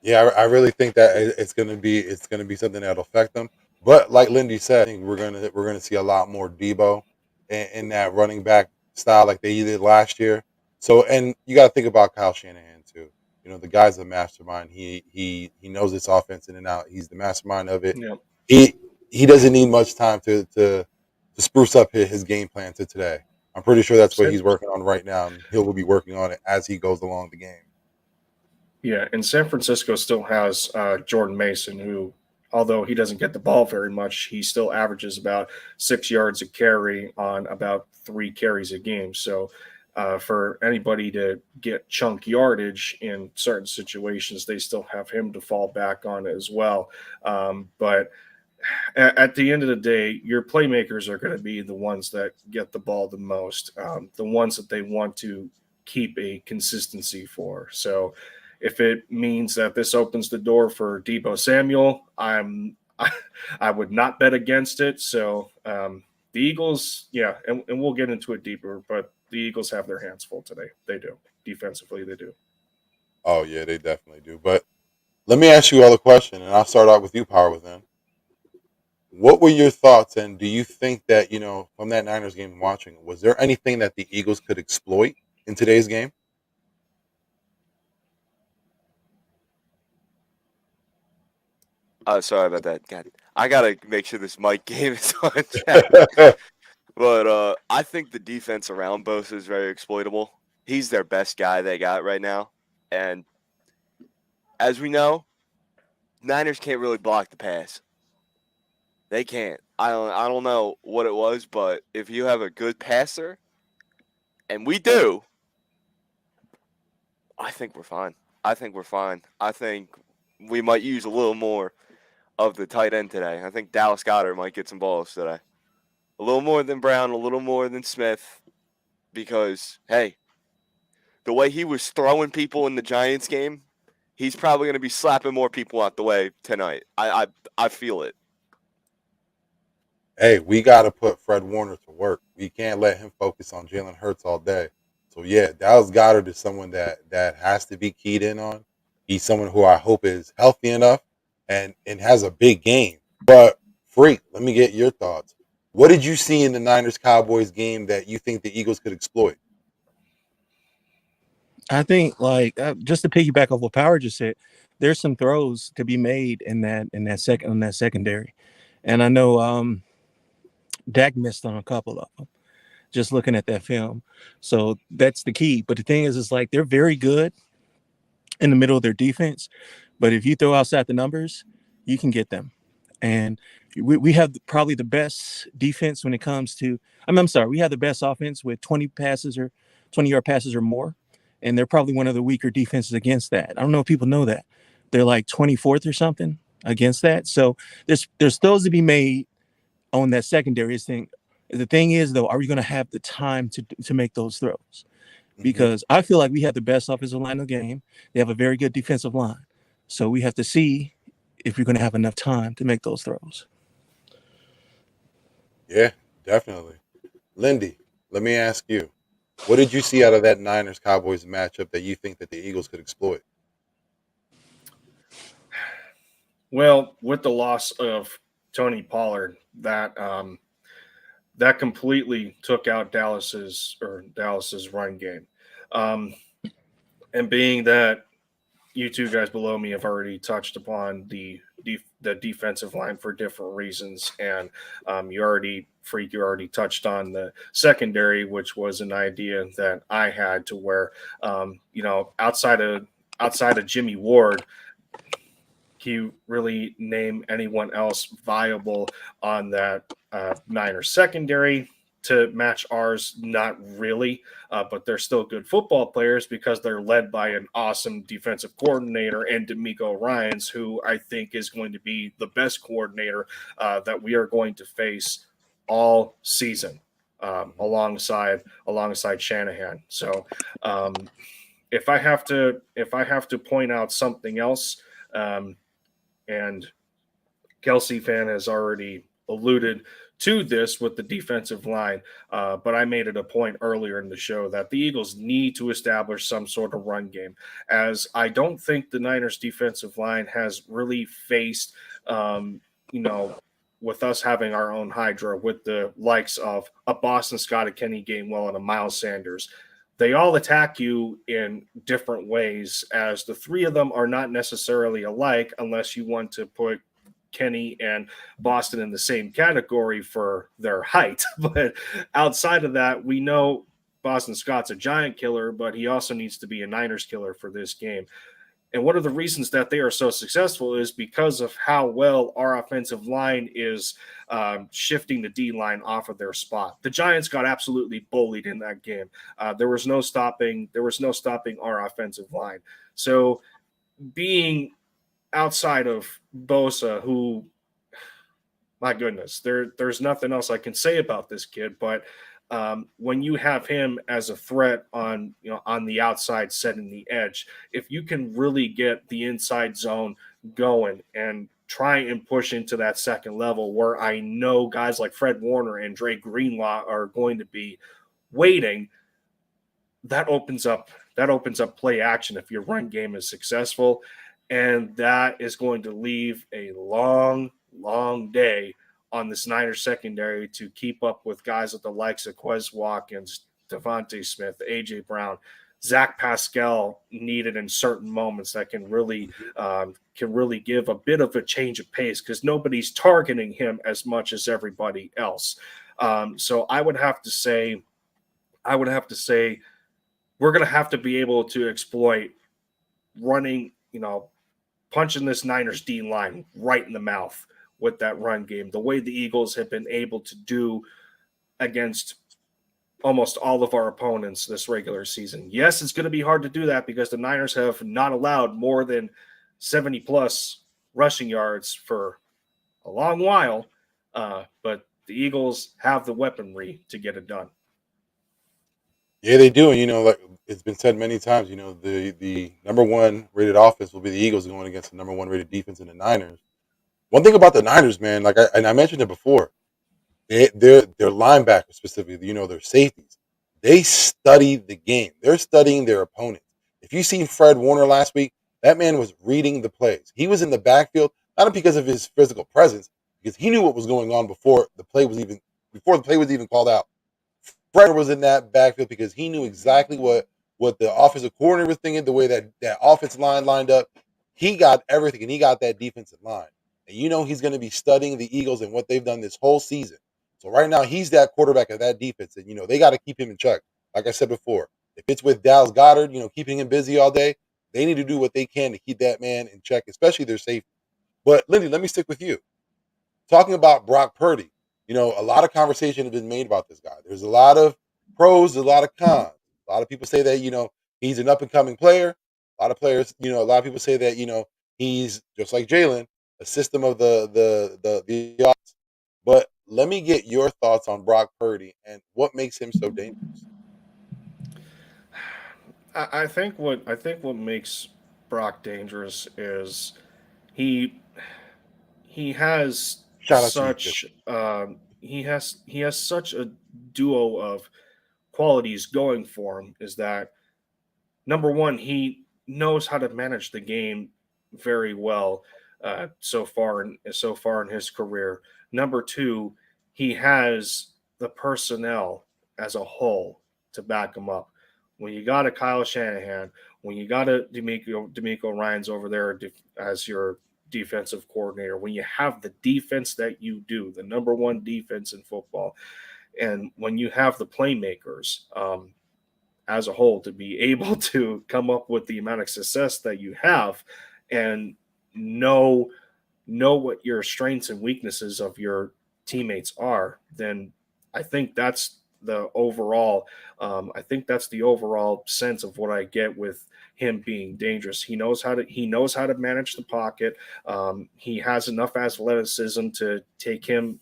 yeah, I really think that it's gonna be something that'll affect them. But like Lindy said, I think we're gonna see a lot more Debo in that running back style like they did last year. So, and you got to think about Kyle Shanahan too. The guy's a mastermind. He knows this offense in and out. He's the mastermind of it. Yeah. He he doesn't need much time to spruce up his game plan to today. I'm pretty sure that's what San, he's working on right now, and he'll be working on it as he goes along the game. yeah, and San Francisco still has Jordan Mason, who, although he doesn't get the ball very much, he still averages about 6 yards a carry on about 3 carries a game. So, for anybody to get chunk yardage in certain situations, they still have him to fall back on as well. But at the end of the day, your playmakers are going to be the ones that get the ball the most, the ones that they want to keep a consistency for. So, if it means that this opens the door for Debo Samuel, I would not bet against it. So, the Eagles, yeah, and we'll get into it deeper, but the Eagles have their hands full today. They do. Defensively, they do. Oh yeah, they definitely do. But let me ask you all a question, and I'll start out with you, Power Within. What were your thoughts, and do you think that from that Niners game watching, was there anything that the Eagles could exploit in today's game? Sorry about that. God, I gotta make sure this mic game is on check. But I think the defense around Bosa is very exploitable. He's their best guy they got right now, and as we know, Niners can't really block the pass. They can't. I don't know what it was, but if you have a good passer, and we do, I think we're fine. I think we're fine. I think we might use a little more of the tight end today. I think Dallas Goedert might get some balls today. A little more than Brown, a little more than Smith, because hey, the way he was throwing people in the Giants game, he's probably going to be slapping more people out the way tonight. I feel it. Hey, we got to put Fred Warner to work. We can't let him focus on Jalen Hurts all day. So yeah, Dallas Goddard is someone that has to be keyed in on. He's someone who I hope is healthy enough and has a big game. But Freak, let me get your thoughts. What did you see in the Niners Cowboys game that you think the Eagles could exploit? I think just to piggyback off what Power just said, there's some throws to be made in that secondary, and I know Dak missed on a couple of them. Just looking at that film, so that's the key. But the thing is like they're very good in the middle of their defense, but if you throw outside the numbers, you can get them. And we have probably the best defense when it comes to. I'm sorry, we have the best offense with 20-yard passes or more, and they're probably one of the weaker defenses against that. I don't know if people know that they're like 24th or something against that. So there's throws to be made on that secondary thing. The thing is, though, are we going to have the time to make those throws? Hmm. Because I feel like we have the best offensive line in the game. They have a very good defensive line. So we have to see if we're going to have enough time to make those throws. Yeah, definitely. Lindy, let me ask you. What did you see out of that Niners Cowboys matchup that you think that the Eagles could exploit? Well, with the loss of Tony Pollard, that completely took out Dallas's run game. Um, and being that you two guys below me have already touched upon the defensive line for different reasons, and you already touched on the secondary, which was an idea that I had to where outside of Jimmy Ward, can you really name anyone else viable on that Niners secondary to match ours? Not really, but they're still good football players because they're led by an awesome defensive coordinator and D'Amico Ryans, who I think is going to be the best coordinator that we are going to face all season, Hmm. alongside Shanahan. So if I have to point out something else. And Kelsey fan has already alluded to this with the defensive line, but I made it a point earlier in the show that the Eagles need to establish some sort of run game, as I don't think the Niners defensive line has really faced, um, you know, with us having our own Hydra with the likes of a Boston Scott, a Kenny Gainwell, and a Miles Sanders. They all attack you in different ways, as the three of them are not necessarily alike unless you want to put Kenny and Boston in the same category for their height. But outside of that, we know Boston Scott's a giant killer, but he also needs to be a Niners killer for this game. And one of the reasons that they are so successful is because of how well our offensive line is shifting the D line off of their spot. The Giants got absolutely bullied in that game. There was no stopping. There was no stopping our offensive line. So being outside of Bosa, who, my goodness, there's nothing else I can say about this kid. But when you have him as a threat on on the outside, setting the edge, if you can really get the inside zone going and try and push into that second level, where I know guys like Fred Warner and Dre Greenlaw are going to be waiting, that opens up play action if your run game is successful, and that is going to leave a long day on the Snyder secondary to keep up with guys at the likes of Quez Watkins, Devontae Smith, AJ Brown, Zach Pascal needed in certain moments that can really give a bit of a change of pace because nobody's targeting him as much as everybody else. So I would have to say we're going to have to be able to exploit running, punching this Niners D line right in the mouth with that run game, the way the Eagles have been able to do against almost all of our opponents this regular season. Yes, it's going to be hard to do that because the Niners have not allowed more than 70 plus rushing yards for a long while, but the Eagles have the weaponry to get it done. Yeah, they do. And, like it's been said many times, the number one rated offense will be the Eagles going against the number one rated defense in the Niners. One thing about the Niners, man, I mentioned it before, their linebackers specifically, their safeties, they study the game. They're studying their opponents. If you seen Fred Warner last week, that man was reading the plays. He was in the backfield not because of his physical presence, because he knew what was going on before the play was even called out. Fred was in that backfield because he knew exactly what the offensive coordinator was thinking, the way that offensive line lined up. He got everything, and he got that defensive line. And he's going to be studying the Eagles and what they've done this whole season. So right now he's that quarterback of that defense, and they got to keep him in check. Like I said before, if it's with Dallas Goddard, keeping him busy all day, they need to do what they can to keep that man in check, especially their safety. But Lindy, let me stick with you. Talking about Brock Purdy, a lot of conversation has been made about this guy. There's a lot of pros, a lot of cons. A lot of people say that, he's an up and coming player. A lot of people say that, he's just like Jalen, a system of the offense. But let me get your thoughts on Brock Purdy and what makes him so dangerous. I think what makes Brock dangerous is he he has Shout out to you, such he has such a duo of qualities going for him. Is that number one, he knows how to manage the game very well so far in his career. Number two, he has the personnel as a whole to back him up. When you got a Kyle Shanahan, when you got a D'Amico Ryan's over there as your defensive coordinator, when you have the defense that you do, the number one defense in football, and when you have the playmakers, as a whole to be able to come up with the amount of success that you have and know what your strengths and weaknesses of your teammates are, then I think that's the overall sense of what I get with him being dangerous. He knows how to manage the pocket. He has enough athleticism to take him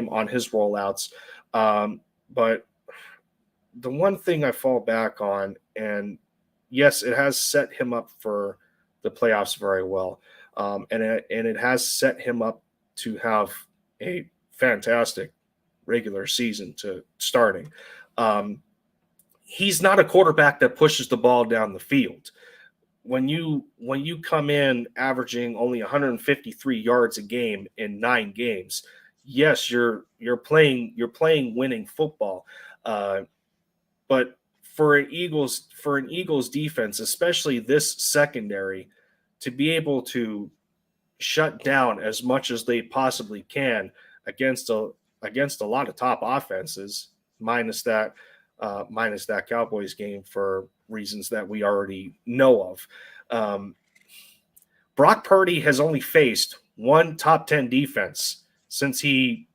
on his rollouts. But the one thing I fall back on, and yes, it has set him up for the playoffs very well, and it has set him up to have a fantastic regular season to starting. Um, he's not a quarterback that pushes the ball down the field. When you come in averaging only 153 yards a game in 9 games, yes, you're playing winning football. But for an Eagles defense, especially this secondary, to be able to shut down as much as they possibly can against a lot of top offenses, minus that Cowboys game for reasons that we already know of. Um, Brock Purdy has only faced one top 10 defense since he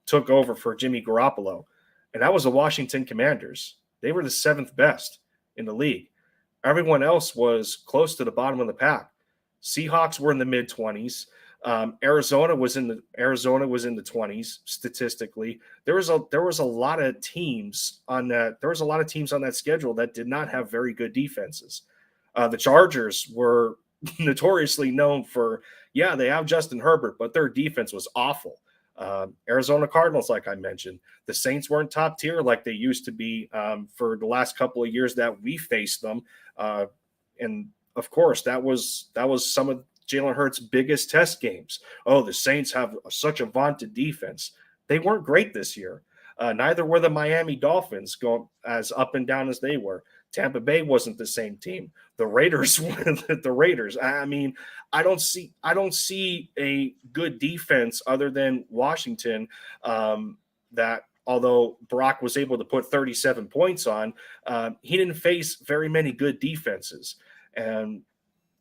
took over for Jimmy Garoppolo, and that was the Washington Commanders. They were the seventh best in the league. Everyone else was close to the bottom of the pack. Seahawks were in the mid 20s. Arizona was in the 20s statistically. There was a lot of teams on that. There was a lot of teams on that schedule that did not have very good defenses. The Chargers were notoriously known for, yeah, they have Justin Herbert, but their defense was awful. Arizona Cardinals, like I mentioned, the Saints weren't top tier like they used to be for the last couple of years that we faced them, and of course that was some of Jalen Hurts' biggest test games. Oh, the Saints have such a vaunted defense. They weren't great this year. Neither were the Miami Dolphins, going as up and down as they were. Tampa Bay wasn't the same team. The Raiders were the Raiders. I mean, I don't see a good defense other than Washington. That although Brock was able to put 37 points on, he didn't face very many good defenses, and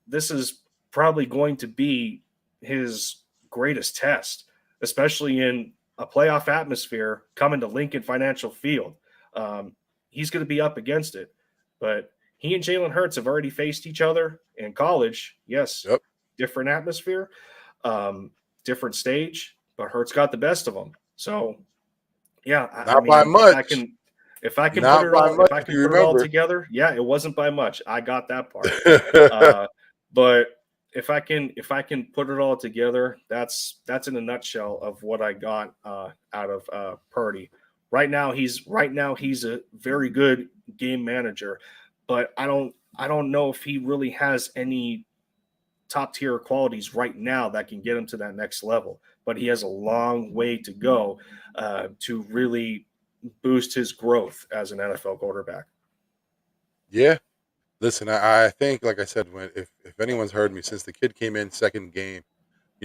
this is probably going to be his greatest test, especially in a playoff atmosphere coming to Lincoln Financial Field. He's going to be up against it, but he and Jalen Hurts have already faced each other in college. Yes, Yep. different atmosphere, different stage, but Hurts got the best of them. So, yeah, I Not by mean, much. if I can put Not it by all, if much, I if can you put it all remember. together, yeah, it wasn't by much. I got that part. But if I can put it all together, that's in a nutshell of what I got out of Purdy. Right now he's a very good game manager, but I don't know if he really has any top tier qualities right now that can get him to that next level. But he has a long way to go to really boost his growth as an NFL quarterback. Yeah. Listen, I think, like I said, when if anyone's heard me since the kid came in second game,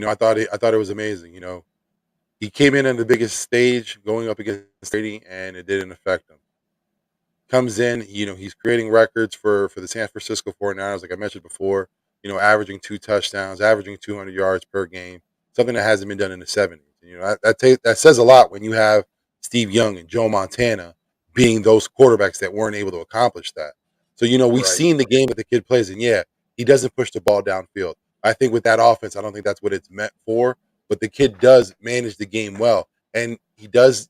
I thought it was amazing. He came in on the biggest stage, going up against Brady, and it didn't affect him. Comes in, he's creating records for the San Francisco 49ers, like I mentioned before. Averaging 2 touchdowns, averaging 200 yards per game, something that hasn't been done in the 70s. That says a lot when you have Steve Young and Joe Montana being those quarterbacks that weren't able to accomplish that. So we've Right. seen the game that the kid plays, and yeah, he doesn't push the ball downfield. I think with that offense, I don't think that's what it's meant for. But the kid does manage the game well, and he does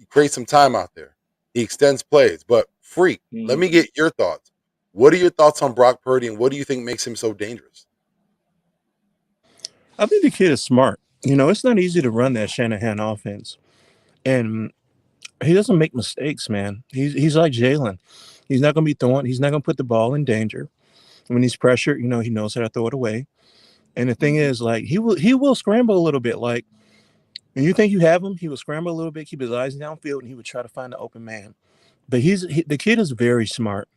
create some time out there. He extends plays. But Freak, let Mhm. me get your thoughts. What are your thoughts on Brock Purdy, and what do you think makes him so dangerous? I think the kid is smart. It's not easy to run that Shanahan offense, and he doesn't make mistakes, man. He's like Jalen. He's not gonna be throwing. He's not gonna put the ball in danger. When he's pressured, he knows how to throw it away. And the thing Mhm. is, like he will scramble a little bit. Like when you think you have him, he will scramble a little bit, keep his eyes downfield, and he would try to find the open man. But the kid is very smart,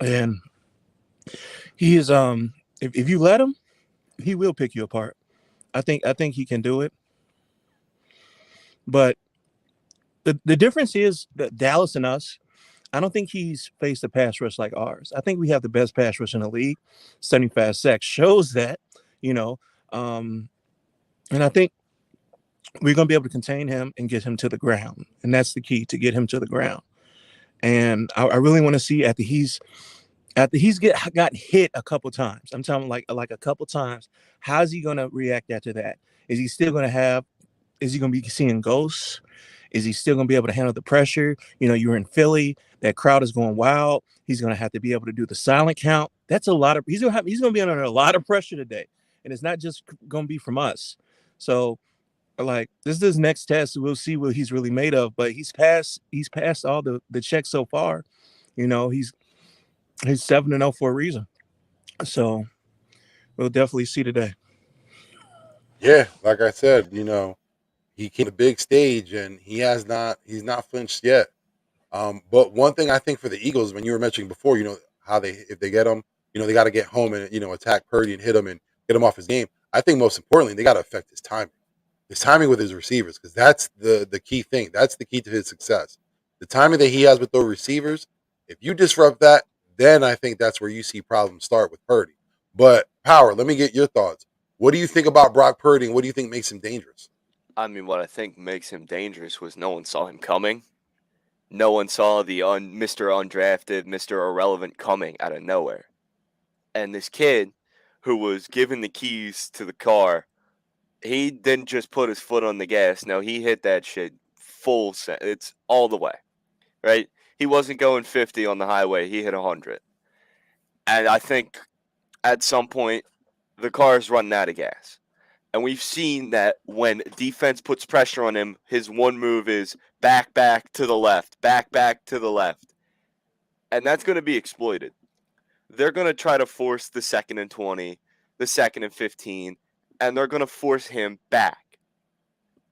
and he is if you let him, he will pick you apart. I think he can do it. But the difference is that Dallas and us, I don't think he's faced a pass rush like ours. I think we have the best pass rush in the league. 75 sacks shows that, you know. Um, and I think we're going to be able to contain him and get him to the ground. And that's the key, to get him to the ground. And I really want to see got hit a couple times. I'm talking like a couple times. How's he going to react after that? Is he still going to have? Is he going to be seeing ghosts? Is he still going to be able to handle the pressure? You're in Philly. That crowd is going wild. He's going to have to be able to do the silent count. That's a lot of. He's going to be under a lot of pressure today, and it's not just going to be from us. So, like, this is his next test. We'll see what he's really made of. But he's passed all the checks so far. He's 7-0 for a reason. So we'll definitely see today. Yeah, like I said, he came to the big stage and he's not flinched yet. But one thing I think for the Eagles, when you were mentioning before, how they if they get him, they got to get home and attack Purdy and hit him, and get him off his game. I think most importantly, they got to affect his timing with his receivers, because that's the key thing. That's the key to his success. The timing that he has with those receivers. If you disrupt that, then I think that's where you see problems start with Purdy. But Power, let me get your thoughts. What do you think about Brock Purdy, and what do you think makes him dangerous? I mean, what I think makes him dangerous was no one saw him coming. No one saw the Mr. Undrafted, Mr. Irrelevant coming out of nowhere. And this kid who was given the keys to the car, he didn't just put his foot on the gas. No, he hit that shit full set. It's all the way, right? He wasn't going 50 on the highway. He hit 100. And I think at some point, the car is running out of gas. And we've seen that when defense puts pressure on him, his one move is back to the left, back to the left. And that's going to be exploited. They're going to try to force the 2nd and 20, the 2nd and 15, and they're going to force him back,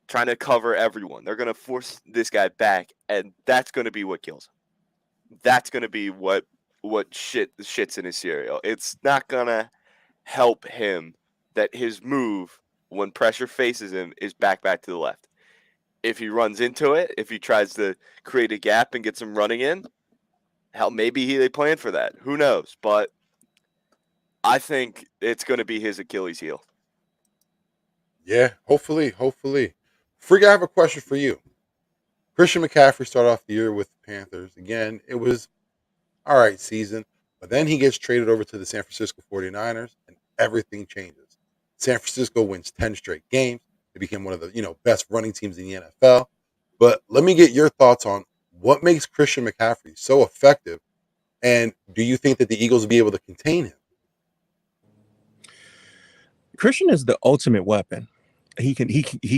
trying to cover everyone. They're going to force this guy back, and that's going to be what kills him. That's going to be what shits in his cereal. It's not going to help him that his move when pressure faces him is back to the left. If he runs into it, if he tries to create a gap and gets him running in, hell, maybe they plan for that. Who knows? But I think it's going to be his Achilles heel. Yeah, hopefully. Freak, I have a question for you. Christian McCaffrey started off the year with the Panthers. Again, it was all right season, but then he gets traded over to the San Francisco 49ers and everything changes. San Francisco wins 10 straight games. They became one of the, best running teams in the NFL. But let me get your thoughts on what makes Christian McCaffrey so effective, and do you think that the Eagles will be able to contain him? Christian is the ultimate weapon. He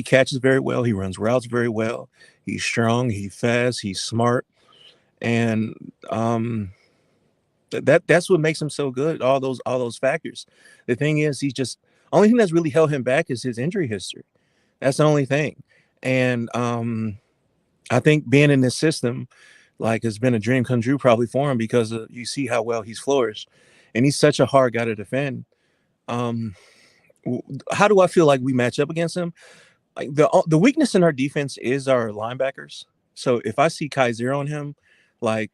catches very well. He runs routes very well. He's strong. He's fast. He's smart, and that's what makes him so good. All those factors. The thing is, he's just only thing that's really held him back is his injury history. That's the only thing, and I think being in this system, like, has been a dream come true probably for him because you see how well he's flourished, and he's such a hard guy to defend. Um, how do I feel like we match up against him? Like the weakness in our defense is our linebackers. So if I see Kaiser on him, like,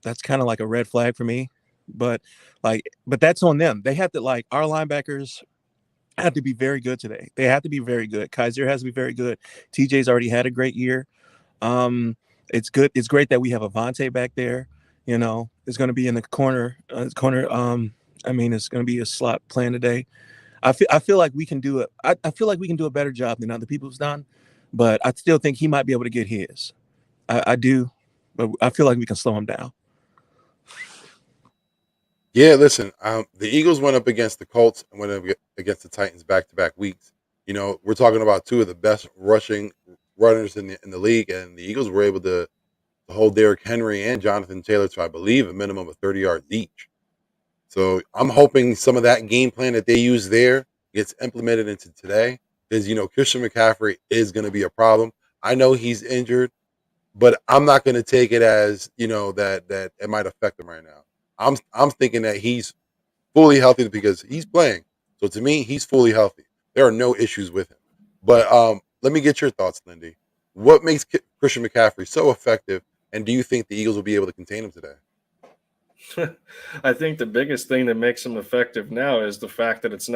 that's kind of like a red flag for me. But but that's on them. They have to, like, our linebackers have to be very good today. They have to be very good. Kaiser has to be very good. TJ's already had a great year. It's good. It's great that we have Avante back there. It's going to be in the corner. I mean, it's going to be a slot plan today. I feel like we can do it. I feel like we can do a better job than other people's done, but I still think he might be able to get his. I do, but I feel like we can slow him down. Yeah, listen, the Eagles went up against the Colts and went up against the Titans back-to-back weeks. We're talking about two of the best rushing runners in the league, and the Eagles were able to hold Derrick Henry and Jonathan Taylor to, I believe, a minimum of 30 yards each. So I'm hoping some of that game plan that they use there gets implemented into today, because Christian McCaffrey is going to be a problem. I know he's injured, but I'm not going to take it as that it might affect him right now. I'm thinking that he's fully healthy because he's playing. So to me, he's fully healthy. There are no issues with him. But let me get your thoughts, Lindy. What makes Christian McCaffrey so effective, and do you think the Eagles will be able to contain him today? I think the biggest thing that makes him effective now is the fact that it's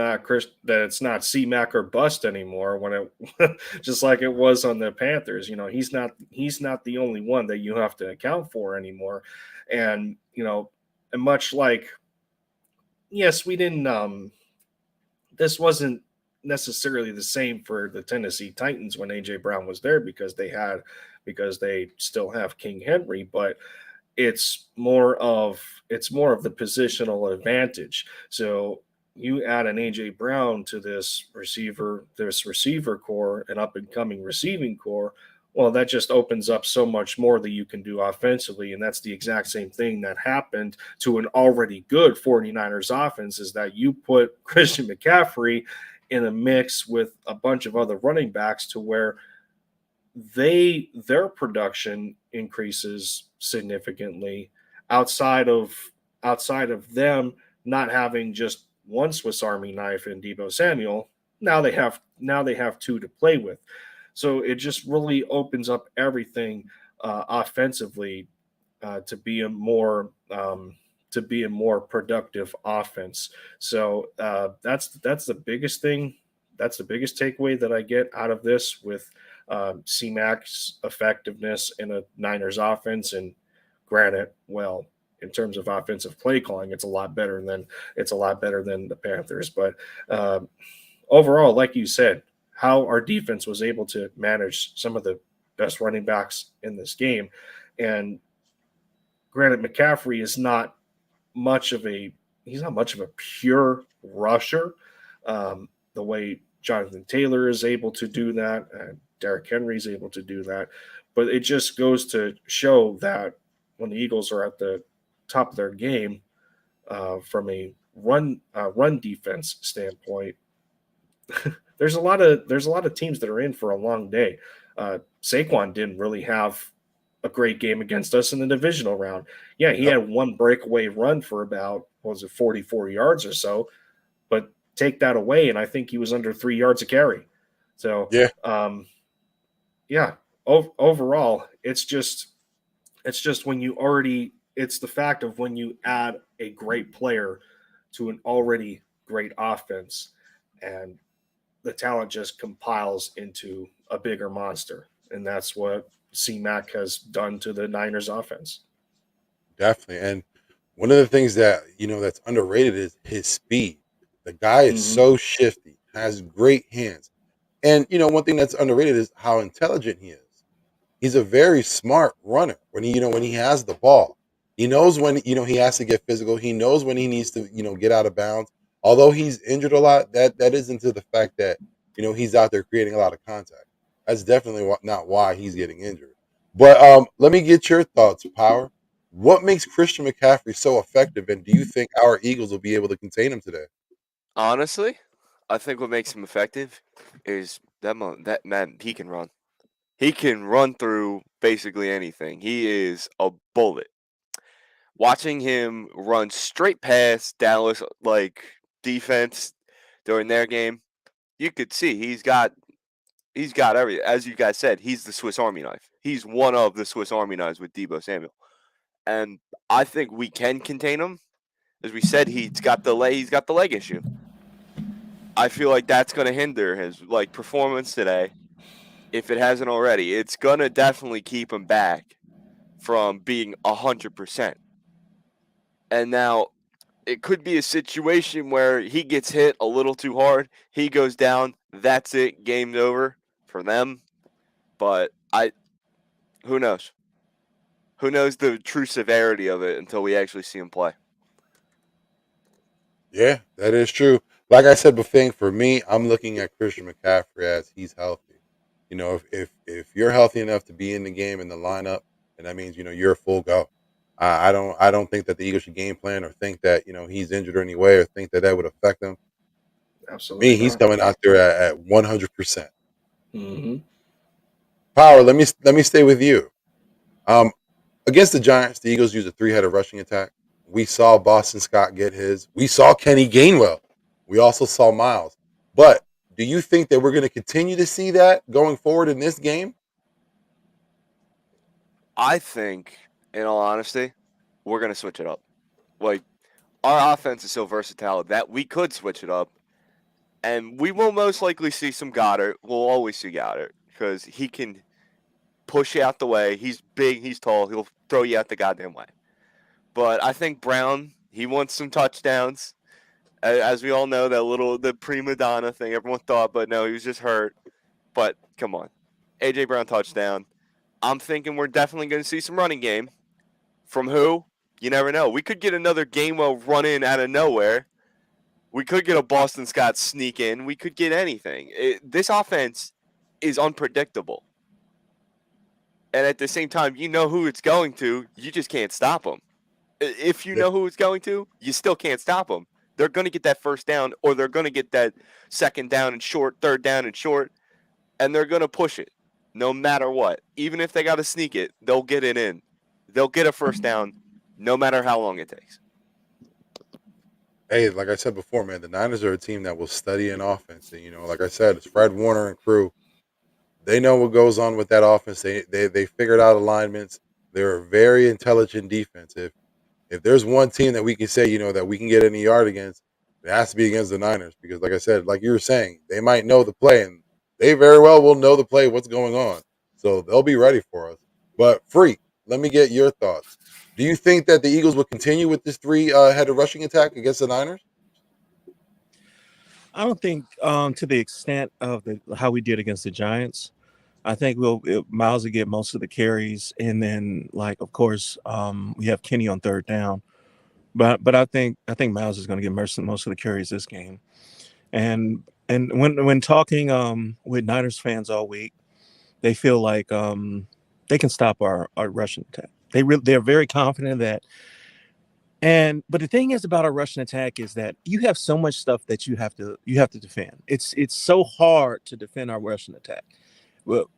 not C-Mac or bust anymore. When it just like it was on the Panthers, he's not the only one that you have to account for anymore. And and much like, yes, we didn't. This wasn't necessarily the same for the Tennessee Titans when AJ Brown was there because they still have King Henry, but it's more of the positional advantage. So you add an AJ Brown to this receiver core, an up and coming receiving core. Well, that just opens up so much more that you can do offensively. And that's the exact same thing that happened to an already good 49ers offense, is that you put Christian McCaffrey in a mix with a bunch of other running backs to where their production increases significantly outside of them not having just one Swiss Army knife in Debo Samuel. Now they have two to play with. So it just really opens up everything offensively to be a more productive offense. So that's the biggest thing. That's the biggest takeaway that I get out of this with CMAC's effectiveness in a Niners offense. And granted, well, in terms of offensive play calling, it's a lot better than the Panthers. But overall, like you said, how our defense was able to manage some of the best running backs in this game, and granted, McCaffrey is not much of a he's not much of a pure rusher, the way Jonathan Taylor is able to do that, and Derrick Henry is able to do that. But it just goes to show that when the Eagles are at the top of their game from a run defense standpoint, there's a lot of teams that are in for a long day. Saquon didn't really have a great game against us in the divisional round. Yeah, he Yep. had one breakaway run for about, what was it, 44 yards or so, but take that away, and I think he was under 3 yards a carry. So, Yeah. yeah, overall, it's just when you already it's the fact of when you add a great player to an already great offense, and the talent just compiles into a bigger monster, and that's what CMAC has done to the Niners offense. Definitely. And one of the things that that's underrated is his speed. The guy is Mm-hmm. so shifty, has great hands. And one thing that's underrated is how intelligent he is. He's a very smart runner when he has the ball. He knows when he has to get physical. He knows when he needs to get out of bounds. Although he's injured a lot, that isn't to the fact that he's out there creating a lot of contact. That's definitely not why he's getting injured. But let me get your thoughts, Power. What makes Christian McCaffrey so effective, and do you think our Eagles will be able to contain him today? Honestly, I think what makes him effective is that man, he can run. He can run through basically anything. He is a bullet. Watching him run straight past Dallas defense during their game, you could see he's got everything. As you guys said, he's the Swiss Army knife. He's one of the Swiss Army knives with Debo Samuel, and I think we can contain him. As we said, he's got the leg issue. I feel like that's going to hinder his performance today if it hasn't already. It's going to definitely keep him back from being 100%. And now it could be a situation where he gets hit a little too hard, he goes down, that's it, game's over for them. But who knows? Who knows the true severity of it until we actually see him play? Yeah, that is true. Like I said before, for me, I'm looking at Christian McCaffrey as he's healthy. If you're healthy enough to be in the game in the lineup, then that means you're a full go. I don't think that the Eagles should game plan or think that he's injured or any way or think that that would affect him. For me, Absolutely he's not. coming out there at 100%. Mm-hmm. Power. Let me stay with you. Um, Against the Giants, the Eagles used a three-headed rushing attack. We saw Boston Scott get his. We saw Kenny Gainwell. We also saw Miles. But do you think that we're going to continue to see that going forward in this game? I think, in all honesty, we're going to switch it up. Like, our offense is so versatile that we could switch it up. And we will most likely see some Goddard. We'll always see Goddard because he can push you out the way. He's big, he's tall, he'll throw you out the goddamn way. But I think Brown, he wants some touchdowns. As we all know, the prima donna thing everyone thought, but no, he was just hurt. But come on. AJ Brown touchdown. I'm thinking we're definitely going to see some running game. From who? You never know. We could get another Gainwell run in out of nowhere. We could get a Boston Scott sneak in. We could get anything. This offense is unpredictable. And at the same time, you know who it's going to. You just can't stop them. If you Yeah. know who it's going to, you still can't stop them. They're going to get that first down, or they're going to get that second down and short, third down and short, and they're going to push it no matter what. Even if they got to sneak it, they'll get it in. They'll get a first down no matter how long it takes. Hey, like I said before, man, the Niners are a team that will study an offense. And, like I said, it's Fred Warner and crew. They know what goes on with that offense. They figured out alignments. They're a very intelligent defense. If there's one team that we can say, that we can get any yard against, it has to be against the Niners because, like I said, like you were saying, they might know the play, and they very well will know the play, what's going on. So they'll be ready for us. But Freak, let me get your thoughts. Do you think that the Eagles will continue with this three-headed rushing attack against the Niners? I don't think to the extent of how we did against the Giants. I think Miles will get most of the carries, and then like of course we have Kenny on third down. But I think Miles is going to get most of the carries this game. And when talking with Niners fans all week, they feel like they can stop our rushing attack. They're very confident that. But the thing is about our Russian attack is that you have so much stuff that you have to defend. It's so hard to defend our Russian attack. Well,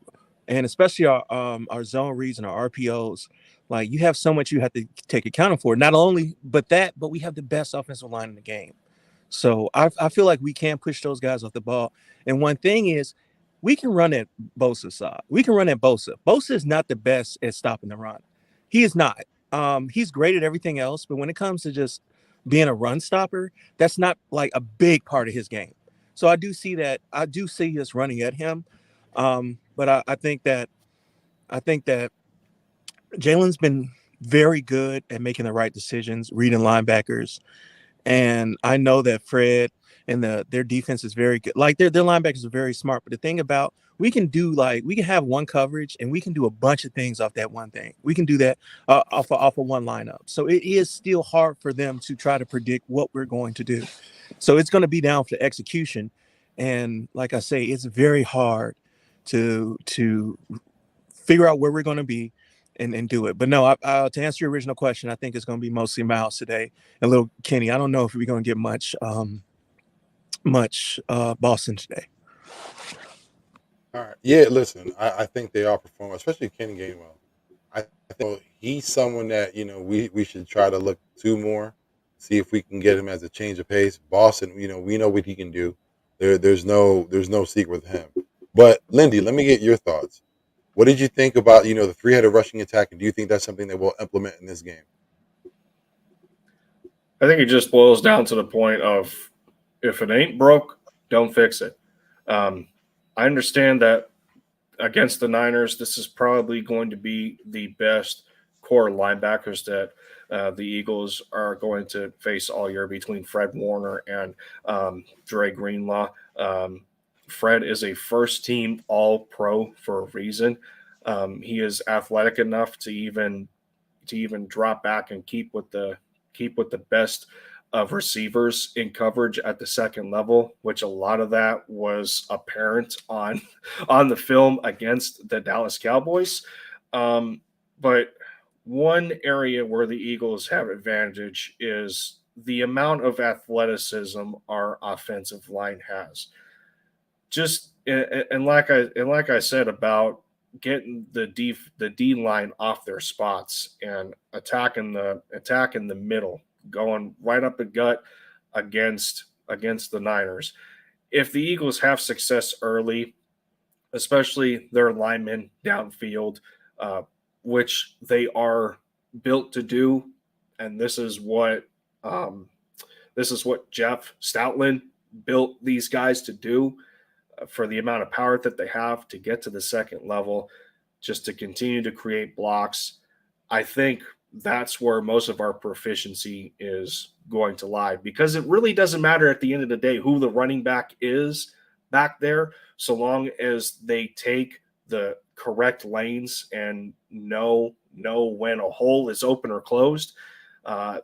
and especially our zone reads and our RPOs. Like you have so much you have to take account for. Not only but we have the best offensive line in the game. So I feel like we can push those guys off the ball. And one thing is, we can run at Bosa's side. We can run at Bosa. Bosa is not the best at stopping the run. He is not. He's great at everything else, but when it comes to just being a run stopper, that's not like a big part of his game. So I do see that. I do see us running at him. But I think that Jalen's been very good at making the right decisions, reading linebackers, and I know that Fred and their defense is very good. Like their linebackers are very smart. But the thing about we can have one coverage and we can do a bunch of things off that one thing. We can do that off of one lineup. So it is still hard for them to try to predict what we're going to do. So it's going to be down for execution. And like I say, it's very hard to figure out where we're going to be and do it. But no, to answer your original question, I think it's going to be mostly Miles today and little Kenny. I don't know if we're going to get much Boston today. All right. Yeah, listen, I think they all perform, especially Kenny Gainwell. I think he's someone that we should try to look to more, see if we can get him as a change of pace. Boston, we know what he can do. There's no secret with him. But Lindy, let me get your thoughts. What did you think about the three-headed rushing attack, and do you think that's something that we'll implement in this game? I think it just boils down to the point of if it ain't broke, don't fix it. Um, I understand that against the Niners, this is probably going to be the best core linebackers that the Eagles are going to face all year between Fred Warner and Dre Greenlaw. Fred is a first team All Pro for a reason. He is athletic enough to even drop back and keep with the best of receivers in coverage at the second level, which a lot of that was apparent on the film against the Dallas Cowboys. But one area where the Eagles have advantage is the amount of athleticism our offensive line has. Just and like I said about getting the D line off their spots and attacking the middle, going right up the gut against the Niners. If the Eagles have success early, especially their linemen downfield, uh, which they are built to do, and um, this is what Jeff Stoutland built these guys to do for the amount of power that they have to get to the second level, just to continue to create blocks. I think that's where most of our proficiency is going to lie because it really doesn't matter at the end of the day who the running back is back there, so long as they take the correct lanes and know when a hole is open or closed.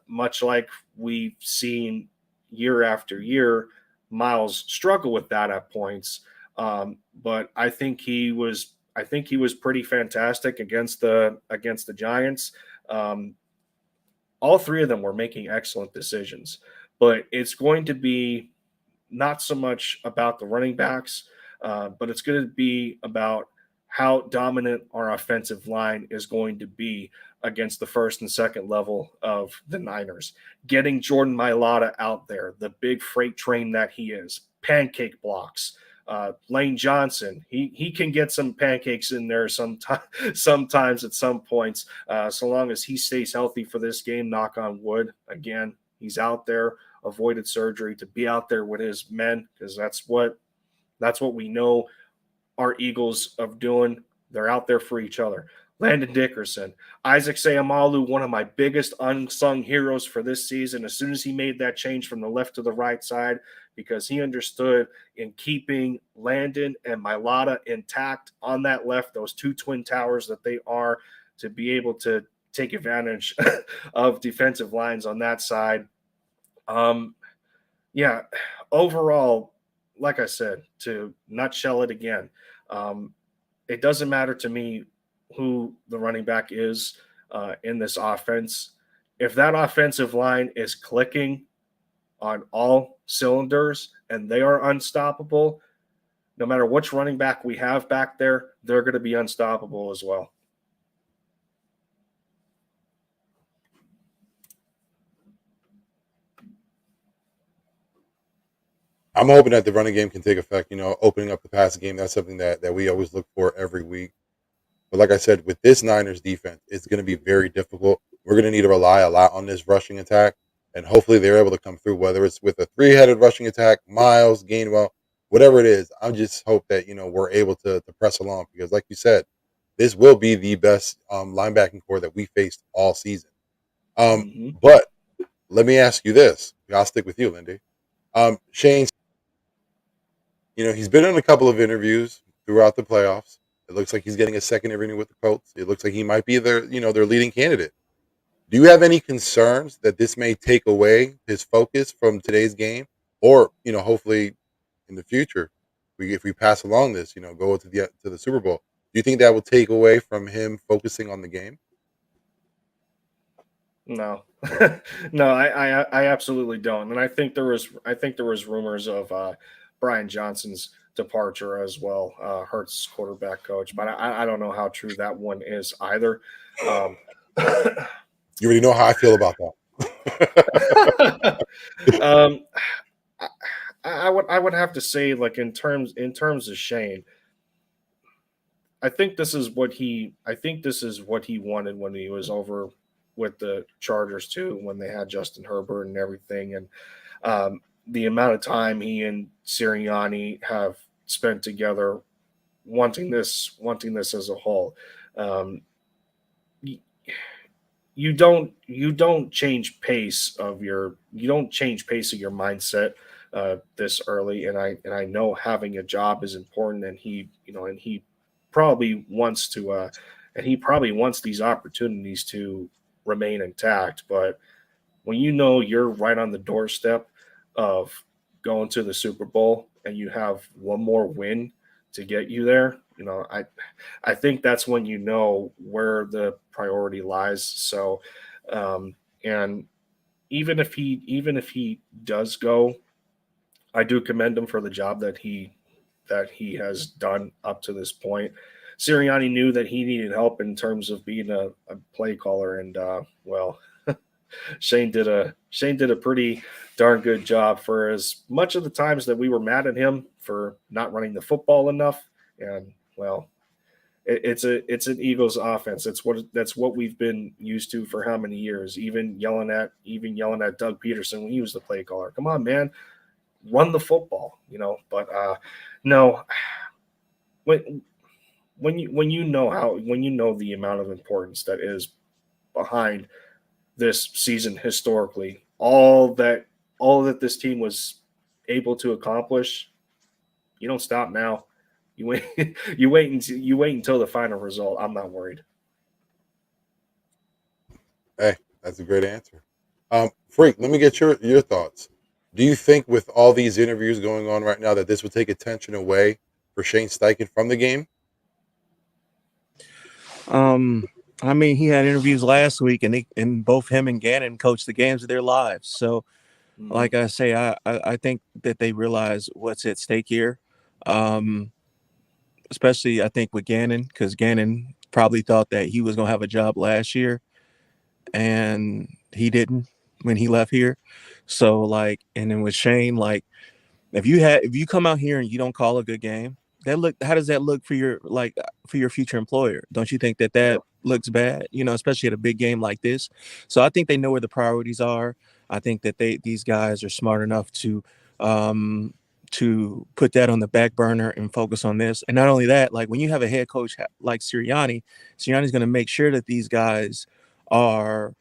Much like we've seen year after year, Miles struggle with that at points. But I think he was pretty fantastic against the Giants. Um, all three of them were making excellent decisions, but it's going to be not so much about the running backs, but it's going to be about how dominant our offensive line is going to be against the first and second level of the Niners. Getting Jordan Mailata out there, the big freight train that he is, pancake blocks. Lane Johnson, he can get some pancakes in there sometimes at some points, so long as he stays healthy for this game. Knock on wood. Again, he's out there, avoided surgery to be out there with his men, because that's what we know our Eagles of doing. They're out there for each other. Landon Dickerson, Isaac Seumalo, one of my biggest unsung heroes for this season. As soon as he made that change from the left to the right side, because he understood in keeping Landon and Mailata intact on that left, those two twin towers that they are, to be able to take advantage of defensive lines on that side. Yeah, overall, like I said, to nutshell it again, it doesn't matter to me who the running back is in this offense. If that offensive line is clicking on all cylinders and they are unstoppable, no matter which running back we have back there, they're going to be unstoppable as well. I'm hoping that the running game can take effect. Opening up the passing game, that's something that we always look for every week. But like I said, with this Niners defense, it's going to be very difficult. We're going to need to rely a lot on this rushing attack, and hopefully they're able to come through, whether it's with a three-headed rushing attack, Miles, Gainwell, whatever it is. I just hope that, we're able to press along, because like you said, this will be the best linebacking core that we faced all season. But let me ask you this. I'll stick with you, Lindy. Shane, he's been in a couple of interviews throughout the playoffs. It looks like he's getting a second interview with the Colts. It looks like he might be their leading candidate. Do you have any concerns that this may take away his focus from today's game, or hopefully in the future, if we pass along this, go to the Super Bowl? Do you think that will take away from him focusing on the game? No, no, I absolutely don't, and I think there was rumors of Brian Johnson's departure as well, Hurts quarterback coach, but I don't know how true that one is either. You already know how I feel about that. I would have to say, like, in terms of Shane, I think this is what he wanted when he was over with the Chargers too, when they had Justin Herbert and everything, and the amount of time he and Sirianni have spent together, wanting this as a whole. You don't change pace of your mindset this early, and I know having a job is important, and he probably wants to and he probably wants these opportunities to remain intact. But when you're right on the doorstep of going to the Super Bowl and you have one more win to get you there, I think that's when you know where the priority lies. So, and even if he does go, I do commend him for the job that he has done up to this point. Sirianni knew that he needed help in terms of being a play caller, and well, Shane did a pretty darn good job for as much of the times that we were mad at him for not running the football enough. And well, it's an Eagles offense. That's what we've been used to for how many years? Even yelling at Doug Peterson when he was the play caller. Come on, man, run the football, But no, when you know the amount of importance that is behind this season historically, all that this team was able to accomplish, you don't stop now. You wait you wait until the final result. I'm not worried. Hey, that's a great answer. Freak, let me get your thoughts. Do you think with all these interviews going on right now that this would take attention away for Shane Steichen from the game? I mean, he had interviews last week, and both him and Gannon coached the games of their lives. So, like I say, I think that they realize what's at stake here. especially I think with Gannon, because Gannon probably thought that he was going to have a job last year, and he didn't when he left here. So like, and then with Shane, like if you come out here and you don't call a good game, that look how does that look for your for your future employer? Don't you think that Yep. looks bad? You know, especially at a big game like this. So I think they know where the priorities are. I think that these guys are smart enough um to put that on the back burner and focus on this. And not only that, like when you have a head coach like Sirianni's going to make sure that these guys are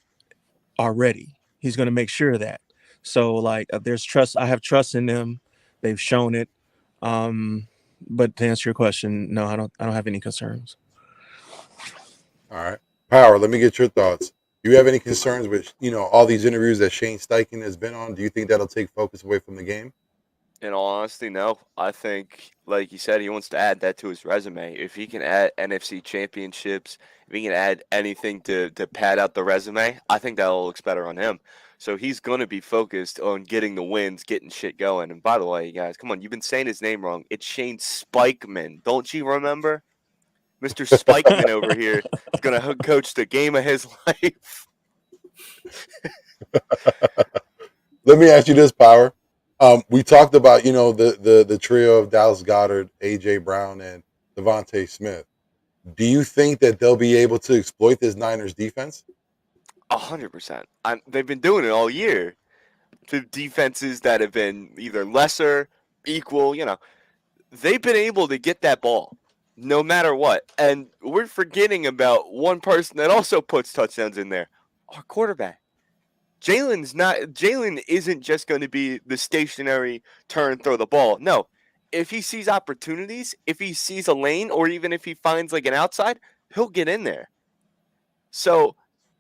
ready. He's going to make sure of that. So like there's trust. I have trust in them. They've shown it. Um, but to answer your question, no, I don't. I don't have any concerns. All right. Power, let me get your thoughts. Do you have any concerns with, all these interviews that Shane Steichen has been on? Do you think that'll take focus away from the game? In all honesty, no. I think, like you said, he wants to add that to his resume. If he can add NFC championships, if he can add anything to pad out the resume, I think that looks better on him. So he's going to be focused on getting the wins, getting shit going. And by the way, you guys, come on, you've been saying his name wrong. It's Shane Spikeman. Don't you remember? Mr. Spikeman over here is going to coach the game of his life. Let me ask you this, Power. We talked about, the trio of Dallas Goedert, AJ Brown, and Devontae Smith. Do you think that they'll be able to exploit this Niners defense? 100%. They've been doing it all year to defenses that have been either lesser, equal, they've been able to get that ball no matter what. And we're forgetting about one person that also puts touchdowns in there, our quarterback. Jalen isn't just going to be the stationary turn, throw the ball. No. If he sees opportunities, if he sees a lane, or even if he finds like an outside, he'll get in there. So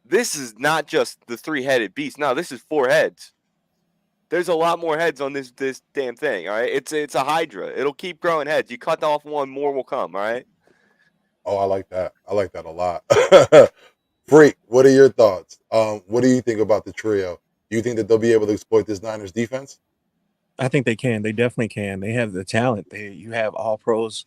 this is not just the three-headed beast. No, this is four heads. There's a lot more heads on this damn thing, all right? It's a hydra. It'll keep growing heads. You cut off one, more will come, all right? Oh, I like that. I like that a lot. Freak, what are your thoughts? What do you think about the trio? Do you think that they'll be able to exploit this Niners defense? I think they can. They definitely can. They have the talent. You have all pros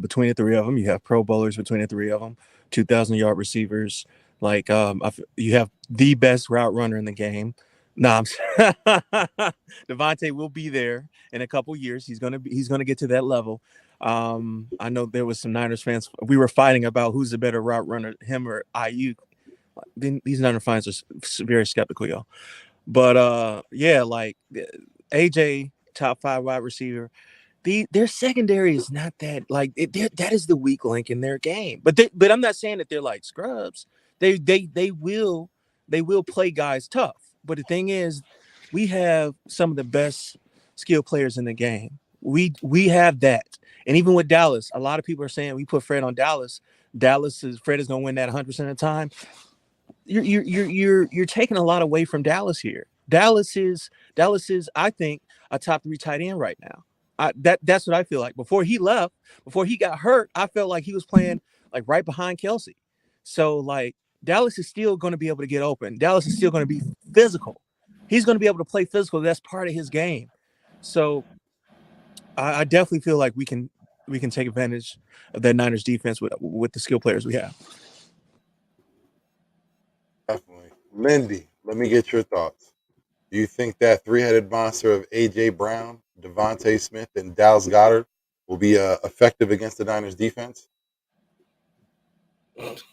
between the three of them. You have Pro Bowlers between the three of them. 2,000-yard receivers. Like you have the best route runner in the game. Nah, Devontae will be there in a couple years. He's gonna get to that level. I know there was some Niners fans. We were fighting about who's the better route runner, him or IU. These Niners fans are very skeptical, y'all. But yeah, like AJ, top 5 wide receiver. Their secondary is not that like that is the weak link in their game. But I'm not saying that they're like scrubs. They will play guys tough. But the thing is, we have some of the best skill players in the game. We have that. And even with Dallas, a lot of people are saying we put Fred on Dallas. Fred is going to win that 100% of the time. You're taking a lot away from Dallas here. Dallas is I think a top 3 tight end right now. That's what I feel like. Before he left, before he got hurt, I felt like he was playing like right behind Kelsey. So like Dallas is still going to be able to get open. Dallas is still going to be physical. He's going to be able to play physical. That's part of his game. So I definitely feel like we can take advantage of that Niners defense with the skill players we have. Definitely. Lindy, let me get your thoughts. Do you think that three-headed monster of AJ Brown, Devontae Smith, and Dallas Goedert will be effective against the Niners defense?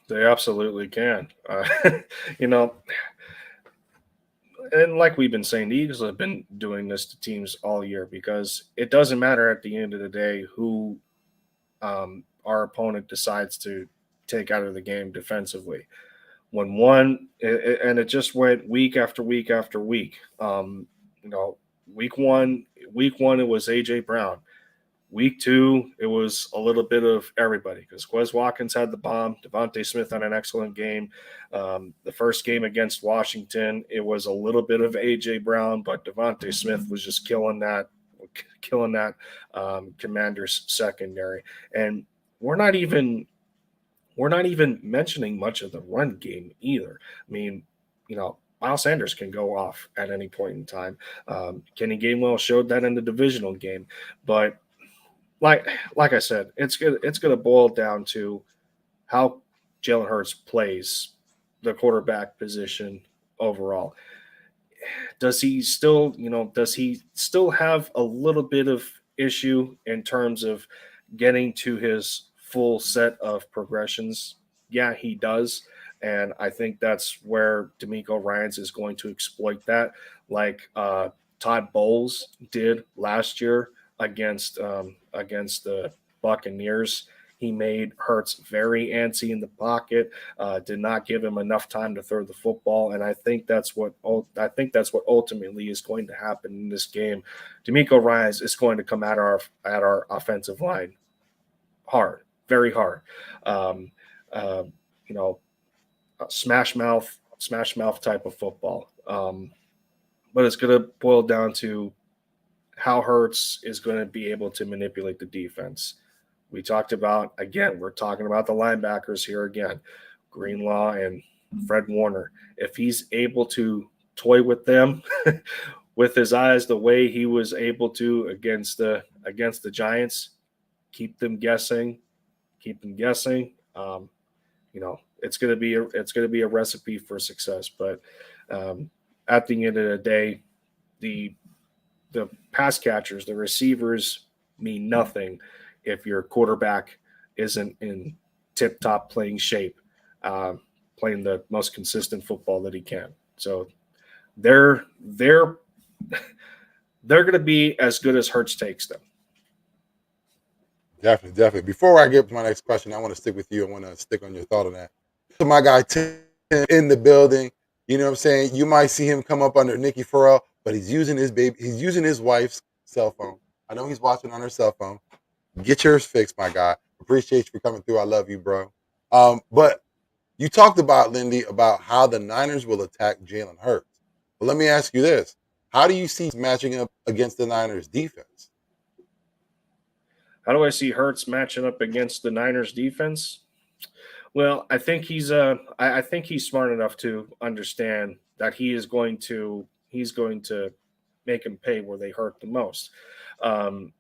They absolutely can. You know, and like we've been saying, the Eagles have been doing this to teams all year because it doesn't matter at the end of the day who our opponent decides to take out of the game defensively. When and it just went week after week after week. You know, week one, it was AJ Brown. Week two, it was a little bit of everybody because Quez Watkins had the bomb. Devontae Smith had an excellent game. The first game against Washington, it was a little bit of AJ Brown, but Devontae Smith was just killing that Commanders secondary. And we're not even mentioning much of the run game either. I mean, Miles Sanders can go off at any point in time. Kenny Gainwell showed that in the divisional game, but like I said, it's gonna boil down to how Jalen Hurts plays the quarterback position overall. Does he still have a little bit of issue in terms of getting to his full set of progressions? Yeah, he does. And I think that's where D'Amico Ryans is going to exploit that, like Todd Bowles did last year against the Buccaneers. He made Hurts very antsy in the pocket, did not give him enough time to throw the football, and I think that's what ultimately is going to happen in this game. D'Amico Ryans is going to come at our offensive line hard, very hard. Um, uh, you know, smash mouth type of football. But it's going to boil down to how Hurts is going to be able to manipulate the defense. We're talking about the linebackers here again, Greenlaw and Fred Warner. If he's able to toy with them with his eyes the way he was able to against the Giants, keep them guessing, keep them guessing. It's gonna be a recipe for success. But um, at the end of the day, the the pass catchers, the receivers mean nothing if your quarterback isn't in tip top playing shape, uh, playing the most consistent football that he can. So they're they're they're going to be as good as Hurts takes them. Definitely, definitely. Before I get to my next question, I want to stick with you. I want to stick on your thought on that. So my guy Tim in the building. You know what I'm saying? You might see him come up under Nikki Farrell, but he's using he's using his wife's cell phone. I know he's watching on her cell phone. Get yours fixed, my guy. Appreciate you for coming through. I love you, bro. But you talked about, Lindy, about how the Niners will attack Jalen Hurts. But let me ask you this. How do you see matching up against the Niners defense? How do I see Hurts matching up against the Niners defense? Well, I think he's smart enough to understand that he's going to make them pay where they hurt the most. Um,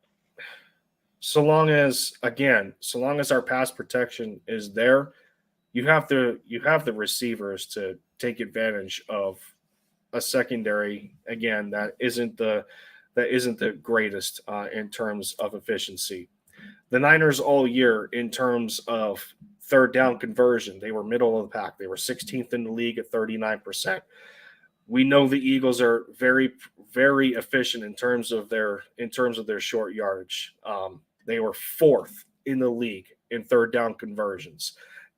so long as our pass protection is there, you have the receivers to take advantage of a secondary again that isn't the greatest in terms of efficiency. The Niners all year in terms of third down conversion, they were middle of the pack. They were 16th in the league at 39%. We know the Eagles are very efficient in terms of their short yardage. They were fourth in the league in third down conversions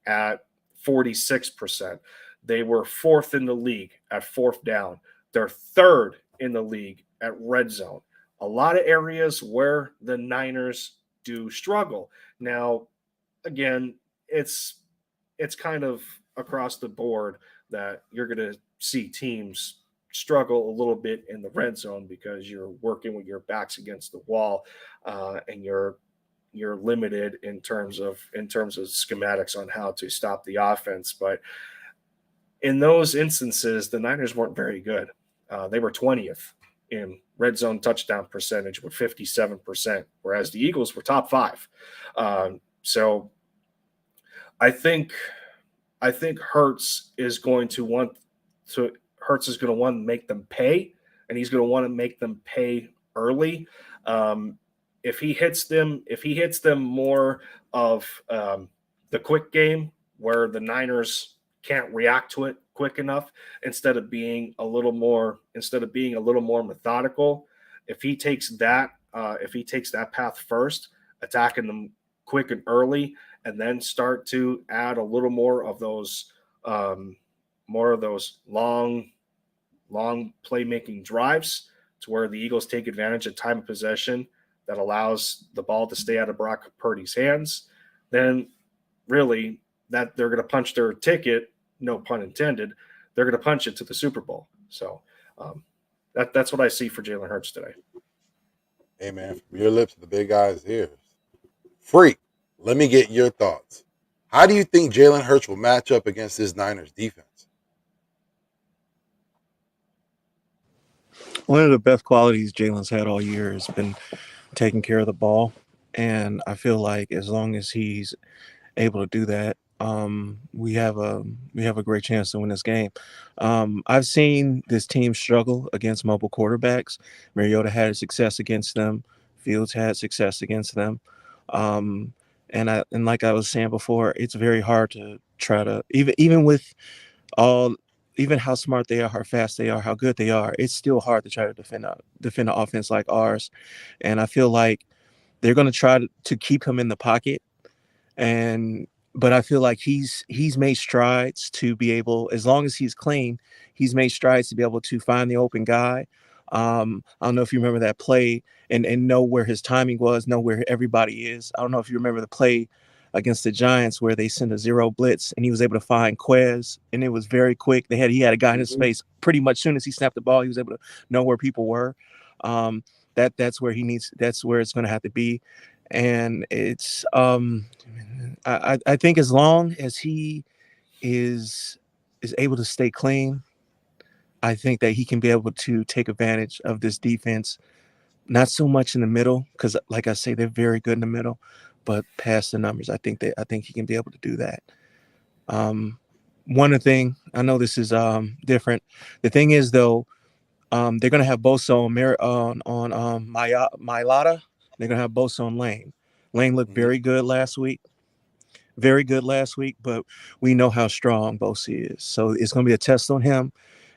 at 46%. They were fourth in the league at fourth down. They're third in the league at red zone. A lot of areas where the Niners do struggle. Now, again, it's kind of across the board that you're going to see teams struggle a little bit in the red zone because you're working with your backs against the wall, and you're limited in terms of schematics on how to stop the offense. But in those instances, the Niners weren't very good. They were 20th in red zone touchdown percentage with 57%, whereas the Eagles were top five. So I think I think Hertz is going to want to make them pay, and he's going to want to make them pay early. Um, if he hits them more of the quick game where the Niners can't react to it quick enough, instead of being a little more methodical, if he takes that path first, attacking them quick and early, and then start to add a little um, more of those long playmaking drives to where the Eagles take advantage of time of possession that allows the ball to stay out of Brock Purdy's hands, then really that they're going to punch their ticket, no pun intended, they're going to punch it to the Super Bowl. So um, that's what I see for Jalen Hurts today. Hey, man, from your lips to the big guy's ears. Freak, let me get your thoughts. How do you think Jalen Hurts will match up against this Niners defense? One of the best qualities Jalen's had all year has been taking care of the ball. and I feel like as long as he's able to do that, we have a great chance to win this game. I've seen this team struggle against mobile quarterbacks. Mariota had success against them. Fields had success against them. Um, and like I was saying before, it's very hard to try to even with all even how smart they are, how fast they are, how good they are. It's still hard to try to defend an offense like ours. And I feel like they're going to try to keep him in the pocket, and but I feel like he's made strides to be able, as long as he's clean, he's made strides to be able to find the open guy. I don't know if you remember that play and know where his timing was, know where everybody is. I don't know if you remember the play against the Giants where they sent a zero blitz and he was able to find Quez, and it was very quick. He had a guy in his space pretty much. Soon as he snapped the ball, he was able to know where people were. Um, that's where he needs. That's where it's going to have to be, and it's I think as long as he is able to stay clean, I think that he can be able to take advantage of this defense. Not so much in the middle, because like I say, they're very good in the middle, but past the numbers, I think he can be able to do that. Um, one thing I know, this is different. The thing is though, they're gonna have Bosa on Mylata. They're gonna have Bosa on Lane. Lane looked Mhm. very good last week, but we know how strong Bosa is. So it's going to be a test on him.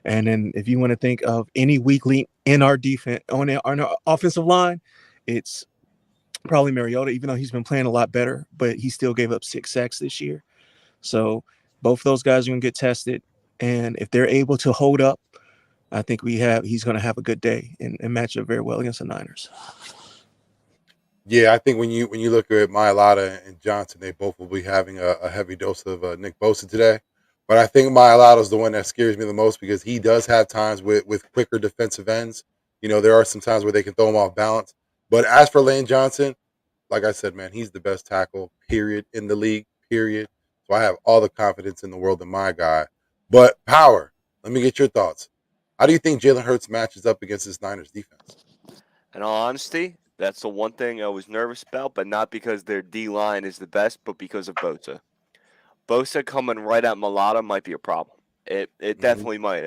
And then if you want to think of any weak link in our defense, on our offensive line, it's probably Mariota, even though he's been playing a lot better, but he still gave up 6 sacks this year. So both of those guys are going to get tested. And if they're able to hold up, I think he's going to have a good day and match up very well against the Niners. Yeah, I think when you look at Mylotta and Johnson, they both will be having a heavy dose of Nick Bosa today. But I think Mylotta's the one that scares me the most because he does have times with quicker defensive ends. You know, there are some times where they can throw him off balance. But as for Lane Johnson, like I said, man, he's the best tackle, period, in the league, period. So I have all the confidence in the world in my guy. But Power, let me get your thoughts. How do you think Jalen Hurts matches up against this Niners defense? In all honesty, that's the one thing I was nervous about, but not because their D line is the best, but because of Bosa. Bosa coming right at Mulata might be a problem. It Mm-hmm. definitely might.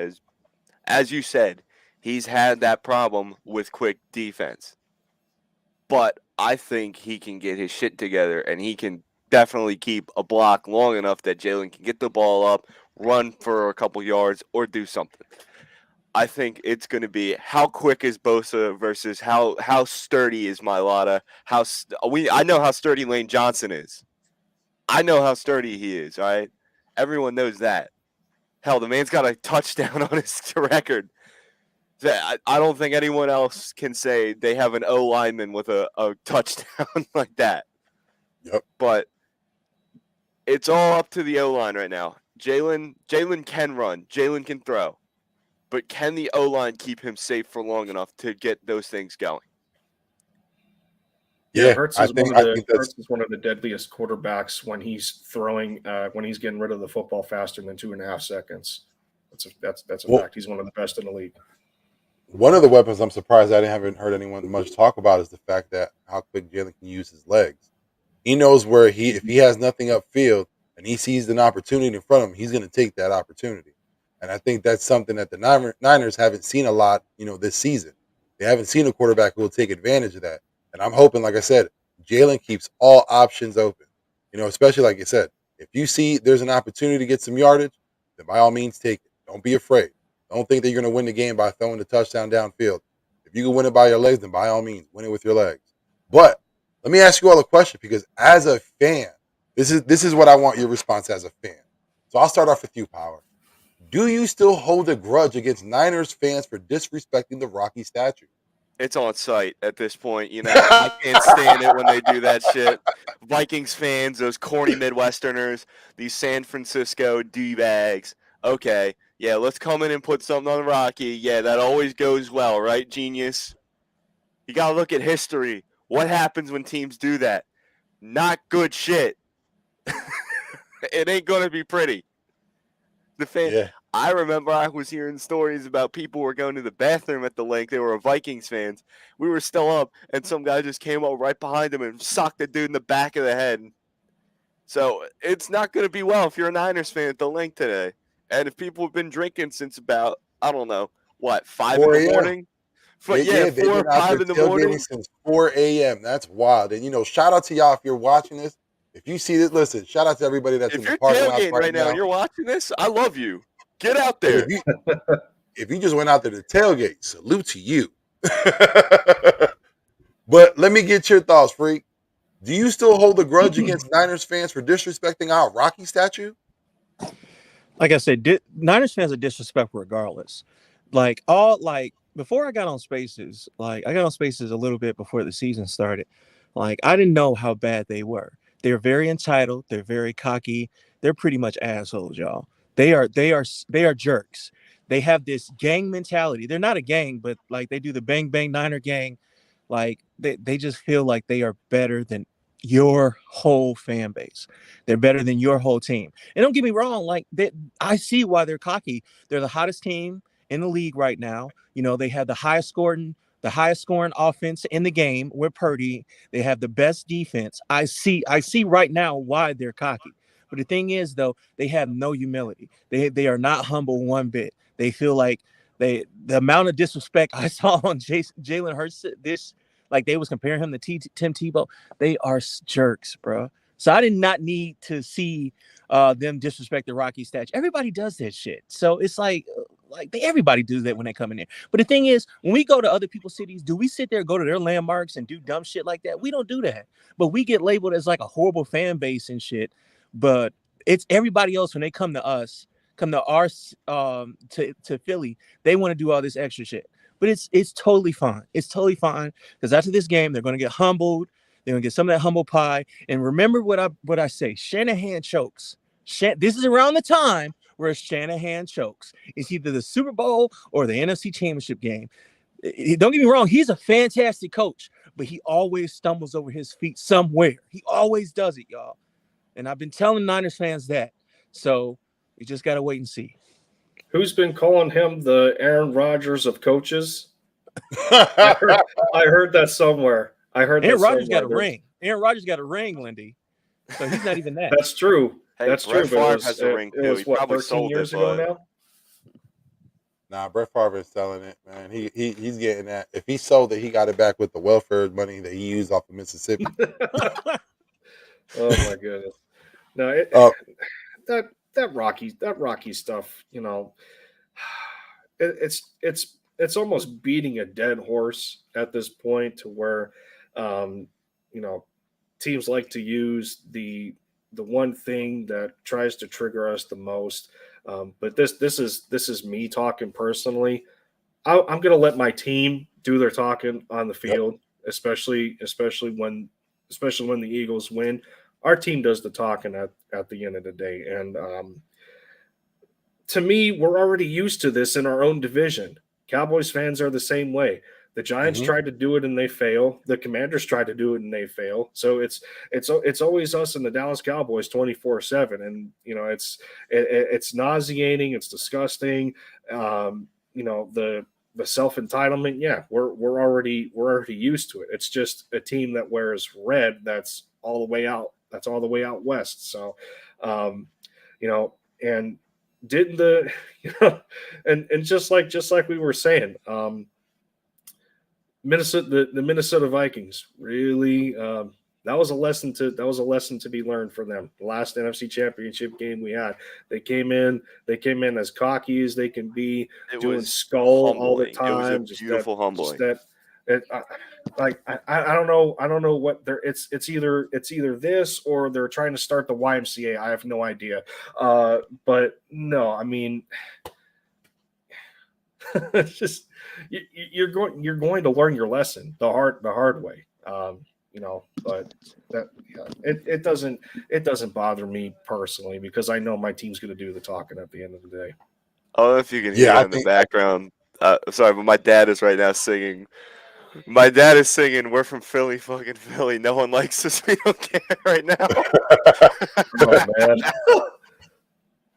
As you said, he's had that problem with quick defense. But I think he can get his shit together and he can definitely keep a block long enough that Jalen can get the ball up, run for a couple yards, or do something. I think it's going to be how quick is Bosa versus how sturdy is Mylata. I know how sturdy Lane Johnson is. I know how sturdy he is. All right, everyone knows that. Hell, the man's got a touchdown on his record. I don't think anyone else can say they have an O lineman with a touchdown like that. Yep. But it's all up to the O line right now. Jalen can run. Jalen can throw. But can the O line keep him safe for long enough to get those things going? Yeah, Yeah, I think that's Hurts is one of the deadliest quarterbacks when he's throwing when he's getting rid of the football faster than 2.5 seconds. That's a well, fact. He's one of the best in the league. one of the weapons I'm surprised I haven't heard anyone much talk about is the fact that how quick Jalen can use his legs. He knows where if he has nothing upfield and he sees an opportunity in front of him, he's going to take that opportunity. And I think that's something that the Niners haven't seen a lot, this season. They haven't seen a quarterback who will take advantage of that. And I'm hoping, like I said, Jalen keeps all options open. Especially like you said, if you see there's an opportunity to get some yardage, then by all means take it. Don't be afraid. Don't think that you're going to win the game by throwing the touchdown downfield. If you can win it by your legs, then by all means, win it with your legs. But let me ask you all a question because as a fan, this is what I want your response as a fan. So I'll start off with you, Power. Do you still hold a grudge against Niners fans for disrespecting the Rocky statue? It's on site at this point. I can't stand it when they do that shit. Vikings fans, those corny Midwesterners, these San Francisco D-bags. Okay, yeah, let's come in and put something on Rocky. Yeah, that always goes well, right, genius? You got to look at history. What happens when teams do that? Not good shit. It ain't going to be pretty. The fan, Yeah. I remember I was hearing stories about people were going to the bathroom at the link. They were Vikings fans. We were still up, and some guy just came up right behind him and socked the dude in the back of the head. So it's not going to be well if you're a Niners fan at the link today. And if people have been drinking since about, I don't know, what, 5 in 4 the a.m. morning? Yeah, They've 4 or been out 5 there in the tailgating morning. since 4 a.m. That's wild. And shout out to y'all if you're watching this. If you see this, listen, shout out to everybody that's in If the you're parking lots tailgating right right now and now. you're watching this, I love you. Get out And there. if you just went out there to tailgate, salute to you. But let me get your thoughts, Freak. Do you still hold a grudge against Niners fans for disrespecting our Rocky statue? Like I said, Niners fans are disrespectful regardless. Before I got on Spaces, I got on Spaces a little bit before the season started. I didn't know how bad they were. They're very entitled. They're very cocky. They're pretty much assholes, y'all. They are jerks. They have this gang mentality. They're not a gang, but they do the bang bang Niner gang. They just feel like they are better than your whole fan base. They're better than your whole team. And don't get me wrong, I see why they're cocky. They're the hottest team in the league right now. They have the highest scoring offense in the game with Purdy. They have the best defense. I see right now why they're cocky. But the thing is, though, they have no humility. They are not humble one bit. They feel like the amount of disrespect I saw on Jalen Hurts they was comparing him to Tim Tebow. They are jerks, bro. So I did not need to see them disrespect the Rocky statue. Everybody does that shit. So it's everybody does that when they come in there. But the thing is, when we go to other people's cities, do we sit there, go to their landmarks and do dumb shit like that? We don't do that. But we get labeled as a horrible fan base and shit. But it's everybody else when they come to us, come to our to Philly, they want to do all this extra shit. But it's totally fine. It's totally fine because after this game, they're going to get humbled. They're going to get some of that humble pie. And remember what I say. Shanahan chokes. This is around the time where Shanahan chokes. It's either the Super Bowl or the NFC Championship game. Don't get me wrong. He's a fantastic coach, but he always stumbles over his feet somewhere. He always does it, y'all. And I've been telling Niners fans that. So we just got to wait and see. Who's been calling him the Aaron Rodgers of coaches? I heard that somewhere. Aaron Rodgers got a ring. Aaron Rodgers got a ring, Lindy. So he's not even that. That's true. Hey, That's Brett true. Favre But has a ring it too. was He what, probably 13 sold years it, ago but now? Nah, Brett Favre is selling it, man. He's getting that. If he sold it, he got it back with the welfare money that he used off of Mississippi. Oh my goodness. No, that Rocky stuff, it's almost beating a dead horse at this point to where teams like to use the one thing that tries to trigger us the most. But this is me talking personally. I'm going to let my team do their talking on the field, especially when the Eagles win. Our team does the talking at the end of the day, and to me, we're already used to this in our own division. Cowboys fans are the same way. The Giants tried to do it and they fail. The Commanders tried to do it and they fail. So it's always us and the Dallas Cowboys 24/7, and it's nauseating. It's disgusting. The self entitlement. Yeah, we're already used to it. It's just a team that wears red. That's all the way out. That's all the way out west. So, and didn't and just like we were saying, the Minnesota Vikings really that was a lesson to be learned for them. The last NFC Championship game we had, they came in as cocky as they can be, doing skull humbling. all the time. It was a beautiful humbling. I don't know what it's either this or they're trying to start the YMCA. I have no idea. But no, I mean, it's just you're going to learn your lesson the hard way. But that it doesn't bother me personally because I know my team's going to do the talking at the end of the day. I don't know if you can hear it in the background. Sorry, but my dad is right now singing. My dad is singing, "We're from Philly, fucking Philly. No one likes us. We don't care right now." Oh man.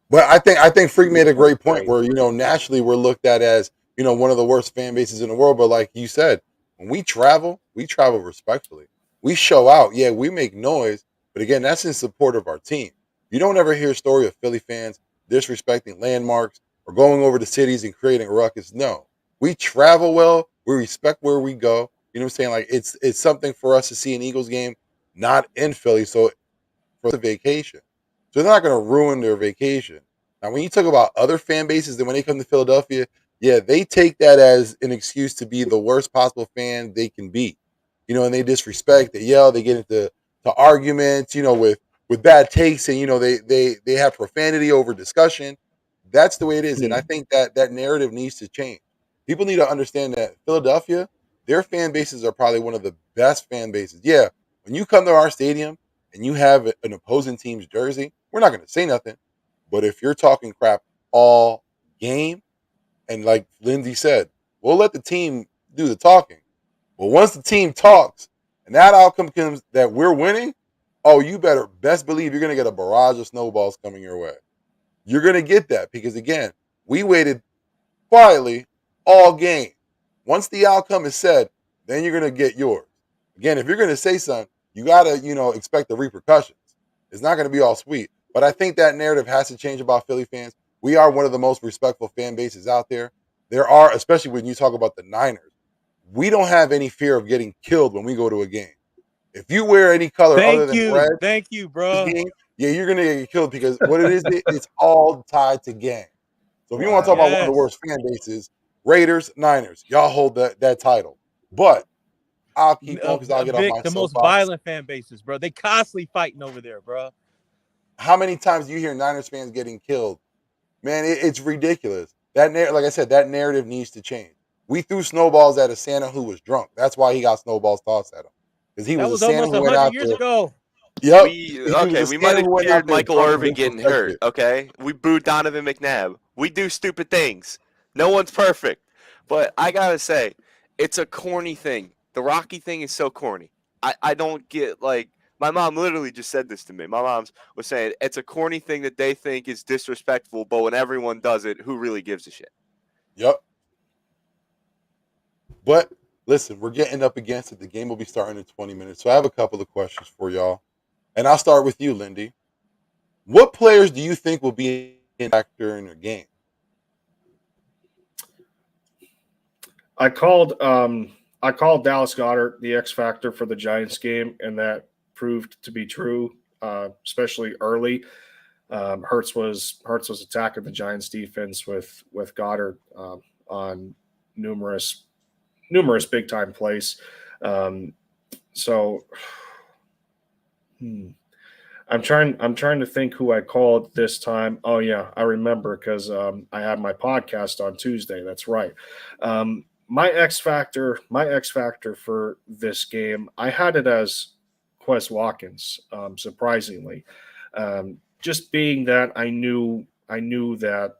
But I think Freak made a great point Right. where, nationally we're looked at as, one of the worst fan bases in the world. But like you said, when we travel respectfully. We show out. Yeah, we make noise, but again, that's in support of our team. You don't ever hear a story of Philly fans disrespecting landmarks or going over to cities and creating a ruckus. No. We travel well, we respect where we go. You know what I'm saying? Like it's something for us to see an Eagles game not in Philly. So for the vacation. So they're not going to ruin their vacation. Now, when you talk about other fan bases, then when they come to Philadelphia, yeah, they take that as an excuse to be the worst possible fan they can be. And they disrespect, they yell, they get into arguments, with bad takes, and they have profanity over discussion. That's the way it is, and I think that narrative needs to change. People need to understand that Philadelphia, their fan bases are probably one of the best fan bases. Yeah, when you come to our stadium and you have an opposing team's jersey, we're not going to say nothing. But if you're talking crap all game, and like Lindsay said, we'll let the team do the talking. But once the team talks and that outcome comes that we're winning, oh, you better best believe you're going to get a barrage of snowballs coming your way. You're going to get that because, again, we waited quietly all game. Once the outcome is said, then you're going to get yours. Again, if you're going to say something, you got to, expect the repercussions. It's not going to be all sweet. But I think that narrative has to change about Philly fans. We are one of the most respectful fan bases out there. There are, especially when you talk about the Niners, we don't have any fear of getting killed when we go to a game. If you wear any color other than red Thank you, this bro. game, yeah, you're going to get killed because what it is, it's all tied to gang. So if you want to talk Wow. about one of the Yes. worst fan bases, Raiders, Niners, y'all hold that title. But I'll keep going because I'll get off Vic, my the most soapbox. violent fan bases, bro. They constantly fighting over there, bro. How many times do you hear Niners fans getting killed? Man, it's ridiculous. Like I said, that narrative needs to change. We threw snowballs at a Santa who was drunk. That's why he got snowballs tossed at him because he That was a was Santa almost who went out 100 years there. ago. Yep, We he was okay. a We might Santa have who went out cheered there Michael drunk and Irvin getting hurt. disrespected. Okay, we booed Donovan McNabb. We do stupid things. No one's perfect, but I gotta say, it's a corny thing. The Rocky thing is so corny. I don't get like my mom literally just said this to me. My mom's was saying it's a corny thing that they think is disrespectful, but when everyone does it, who really gives a shit? Yep. But listen, we're getting up against it. The game will be starting in 20 minutes. So I have a couple of questions for y'all. And I'll start with you, Lindy. What players do you think will be in factor in your game? I called Dallas Goddard the X factor for the Giants game, and that proved to be true, especially early. Hurts was attacking the Giants defense with Goddard on numerous big time plays. Um, so hmm, I'm trying to think who I called this time. Oh yeah, I remember because I had my podcast on Tuesday. That's right. My X factor for this game, I had it as Quez Watkins. Surprisingly, just being that I knew that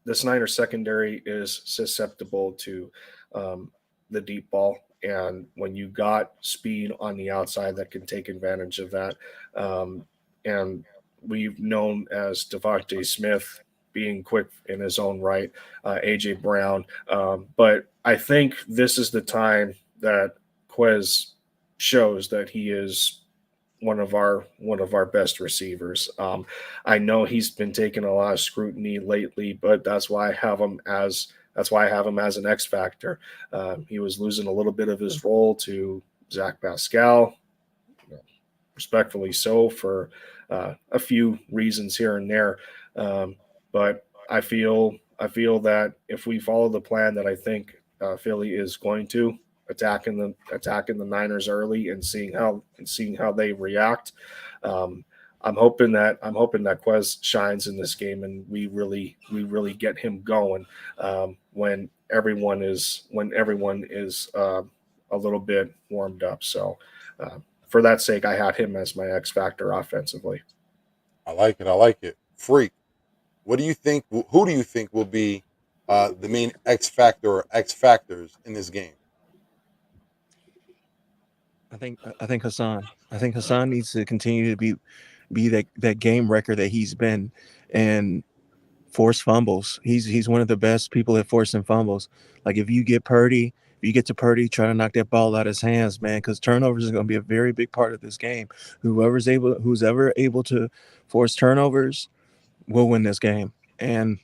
the Snyder secondary is susceptible to the deep ball. And when you got speed on the outside that can take advantage of that, um, and we've known as Devontae Smith being quick in his own right, AJ Brown. But I think this is the time that Quez shows that he is one of our best receivers. I know he's been taking a lot of scrutiny lately, but that's why I have him as an X factor. He was losing a little bit of his role to Zach Pascal, respectfully so for a few reasons here and there. But I feel that if we follow the plan that I think Philly is going to, attacking the Niners early and seeing how they react. Um, I'm hoping that Quez shines in this game and we really get him going when everyone is a little bit warmed up. So for that sake, I had him as my X factor offensively. I like it. I like it. Freak. What do you think? Who do you think will be the main X factor or X factors in this game? I think Hassan. I think Hassan needs to continue to be that game wrecker that he's been, and force fumbles. He's one of the best people at forcing fumbles. Like if you get Purdy, if you get to Purdy, try to knock that ball out of his hands, man, because turnovers is going to be a very big part of this game. Who's ever able to force turnovers will win this game. And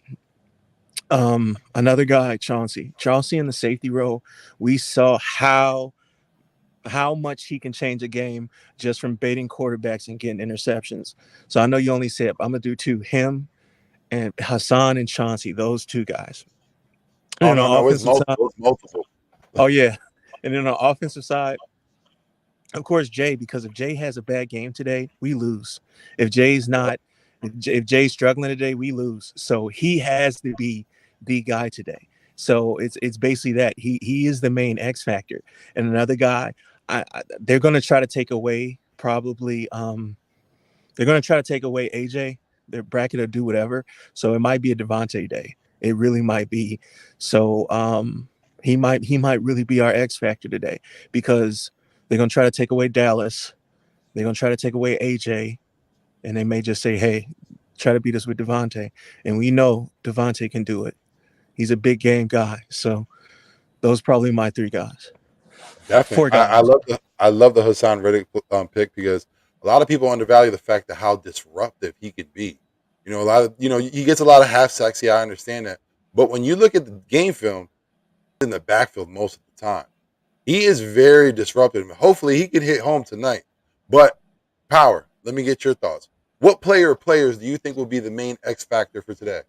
another guy, Chauncey in the safety role, we saw how much he can change a game just from baiting quarterbacks and getting interceptions. So I know you only said I'm gonna do two, him and Hassan and Chauncey, those two guys. And Oh then no, on the no, it's offensive side, multiple. It's multiple. oh yeah. And then on the offensive side, of course, Jay, because if Jay has a bad game today, we lose. If Jay's Yep, not, if Jay's struggling today, we lose. So he has to be the guy today. So it's basically that he is the main X factor. And another guy, they're going to try to take away probably they're going to try to take away AJ, their bracket, or do whatever. So it might be a Devontae day. It really might be. So he might really be our X factor today because they're going to try to take away Dallas. They're going to try to take away AJ, and they may just say, "Hey, try to beat us with Devontae." And we know Devontae can do it. He's a big game guy. So those probably my three guys, definitely. four I guys. love the Hassan Reddick pick because a lot of people undervalue the fact that how disruptive he could be. A lot of he gets a lot of half sacks. Yeah, I understand that, but when you look at the game film, in the backfield most of the time. He is very disruptive. Hopefully, he can hit home tonight. But Power, let me get your thoughts. What player or players do you think will be the main X factor for today?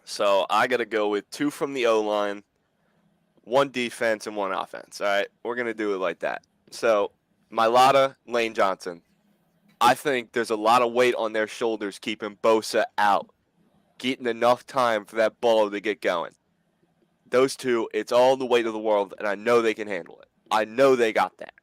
So I got to go with 2 from the O line, 1 defense, and 1 offense. All right, we're gonna do it like that. So Mylata, Lane Johnson. I think there's a lot of weight on their shoulders keeping Bosa out, getting enough time for that ball to get going. Those two, it's all the weight of the world, and I know they can handle it. I know they got that.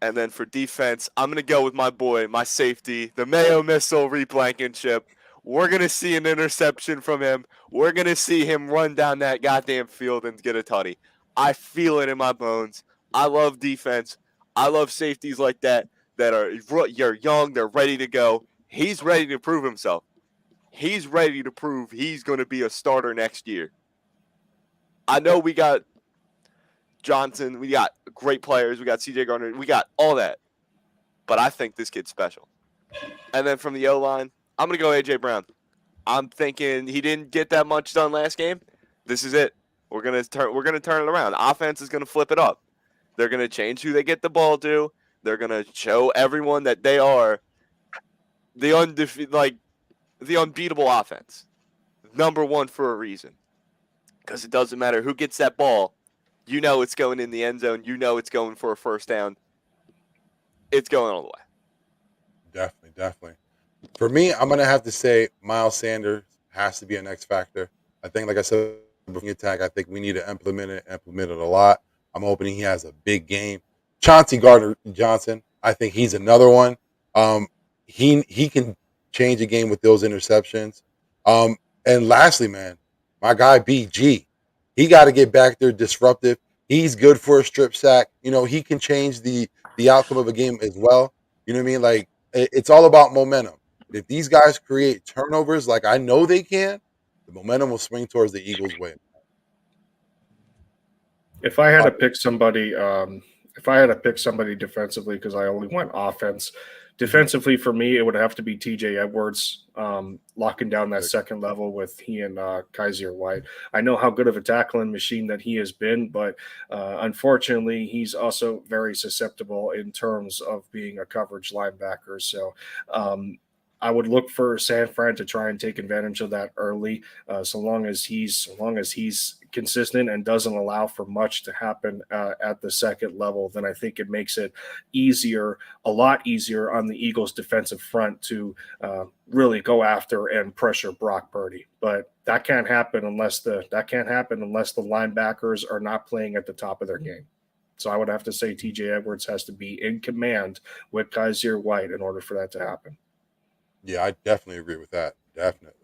And then for defense, I'm going to go with my boy, my safety, the Mayo Missile, Reed Blankenship. We're going to see an interception from him. We're going to see him run down that goddamn field and get a tutty. I feel it in my bones. I love defense. I love safeties like that you're young, they're ready to go. He's ready to prove himself. He's ready to prove he's going to be a starter next year. I know we got Johnson, we got great players, we got CJ Gardner, we got all that. But I think this kid's special. And then from the O-line, I'm going to go A.J. Brown. I'm thinking he didn't get that much done last game. This is it. We're going to turn it around. Offense is going to flip it up. They're going to change who they get the ball to. They're going to show everyone that they are the unbeatable offense. Number 1 for a reason. Because it doesn't matter who gets that ball. You know it's going in the end zone. You know it's going for a first down. It's going all the way. Definitely, definitely. For me, I'm gonna have to say Miles Sanders has to be an X factor. I think, like I said, before attack, I think we need to implement it a lot. I'm hoping he has a big game. Chauncey Gardner Johnson, I think he's another one. Um, he can change a game with those interceptions. And lastly, man, my guy BG, he got to get back there disruptive. He's good for a strip sack. He can change the outcome of a game as well. You know what I mean? Like it's all about momentum. If these guys create turnovers, like I know they can, the momentum will swing towards the Eagles' way. If I had Uh, to pick somebody, if I had to pick somebody defensively, because I only went offense, mhm. defensively for me, it would have to be T.J. Edwards, locking down that second level with he and Kaiser White. I know how good of a tackling machine that he has been, but unfortunately, he's also very susceptible in terms of being a coverage linebacker. So. I would look for San Fran to try and take advantage of that early, so long as he's consistent and doesn't allow for much to happen at the second level. Then I think it makes it a lot easier on the Eagles' defensive front to really go after and pressure Brock Purdy. But that can't happen unless the linebackers are not playing at the top of their game. So I would have to say T.J. Edwards has to be in command with Kaiser White in order for that to happen. Yeah, I definitely agree with that. Definitely.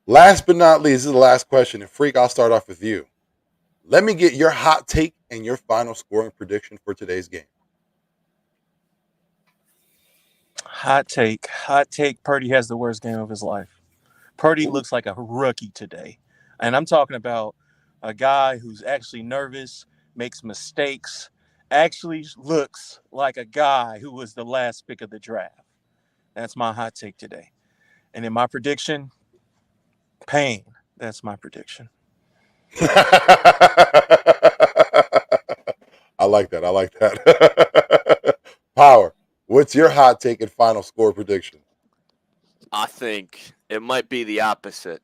Last but not least, this is the last question. And Freak, I'll start off with you. Let me get your hot take and your final scoring prediction for today's game. Hot take. Hot take. Purdy has the worst game of his life. Purdy Ooh. looks like a rookie today. And I'm talking about a guy who's actually nervous, makes mistakes, actually looks like a guy who was the last pick of the draft. That's my hot take today. And in my prediction, pain. That's my prediction. I like that. I like that. Power. What's your hot take and final score prediction? I think it might be the opposite.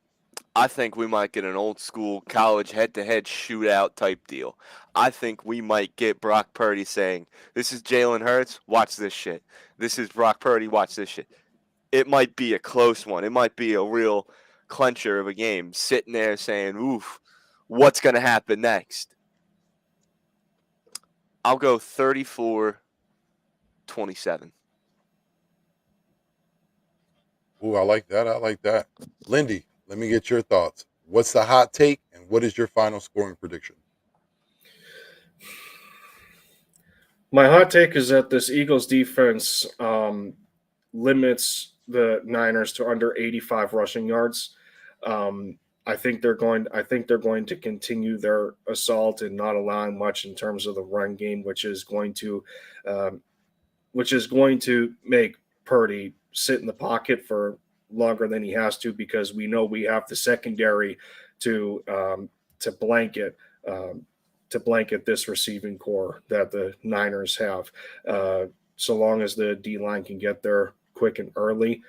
I think we might get an old school college head to head shootout type deal. I think we might get Brock Purdy saying, "This is Jalen Hurts, watch this shit. This is Brock Purdy, watch this shit." It might be a close one. It might be a real clincher of a game, sitting there saying, "Oof, what's going to happen next?" I'll go 34-27. Ooh, I like that. I like that. Lindy, let me get your thoughts. What's the hot take and what is your final scoring prediction? My hot take is that this Eagles defense limits the Niners to under 85 rushing yards. I think they're going. I think they're going to continue their assault and not allowing much in terms of the run game, um, which is going to make Purdy sit in the pocket for longer than he has to because we know we have the secondary to to blanket um, to blanket this receiving core that the Niners have. So long as the D line can get there quick and early,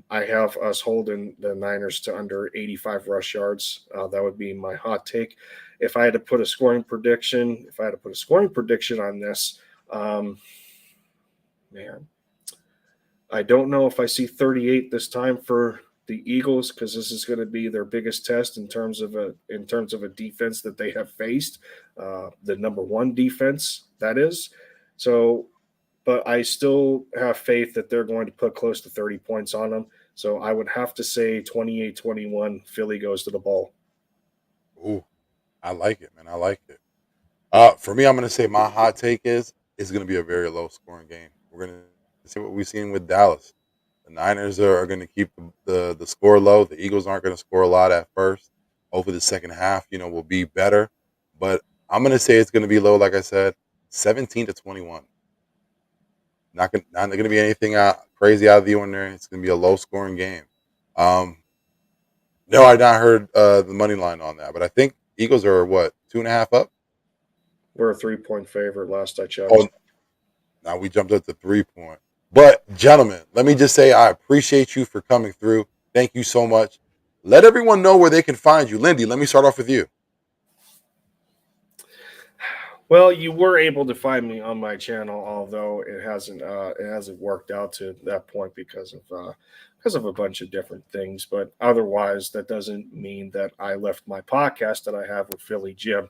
I have us holding the Niners to under 85 rush yards. That would be my hot take. If I had to put a scoring prediction, on this, man, I don't know if I see 38 this time for the Eagles because this is going to be their biggest test in terms of a defense that they have faced, the number one defense that is. So, but I still have faith that they're going to put close to 30 points on them. So I would have to say 28-21. Philly goes to the ball. Ooh, I like it, man. I like it. For me, I'm going to say my hot take is it's going to be a very low scoring game. We're going to see what we've seen with Dallas. The Niners are going to keep the score low. The Eagles aren't going to score a lot at first. Hopefully, the second half, will be better. But I'm going to say it's going to be low, like I said, 17-21. Not going to be anything crazy out of the ordinary. It's going to be a low scoring game. Um, no, I not heard the money line on that, but I think Eagles are what 2.5 up. We're a 3-point favorite last I checked. Oh, now we jumped up to 3 point. But gentlemen, let me just say I appreciate you for coming through. Thank you so much. Let everyone know where they can find you. Lindy, let me start off with you. Well, you were able to find me on my channel, although it hasn't worked out to that point because of a bunch of different things. But otherwise, that doesn't mean that I left my podcast that I have with Philly Jim.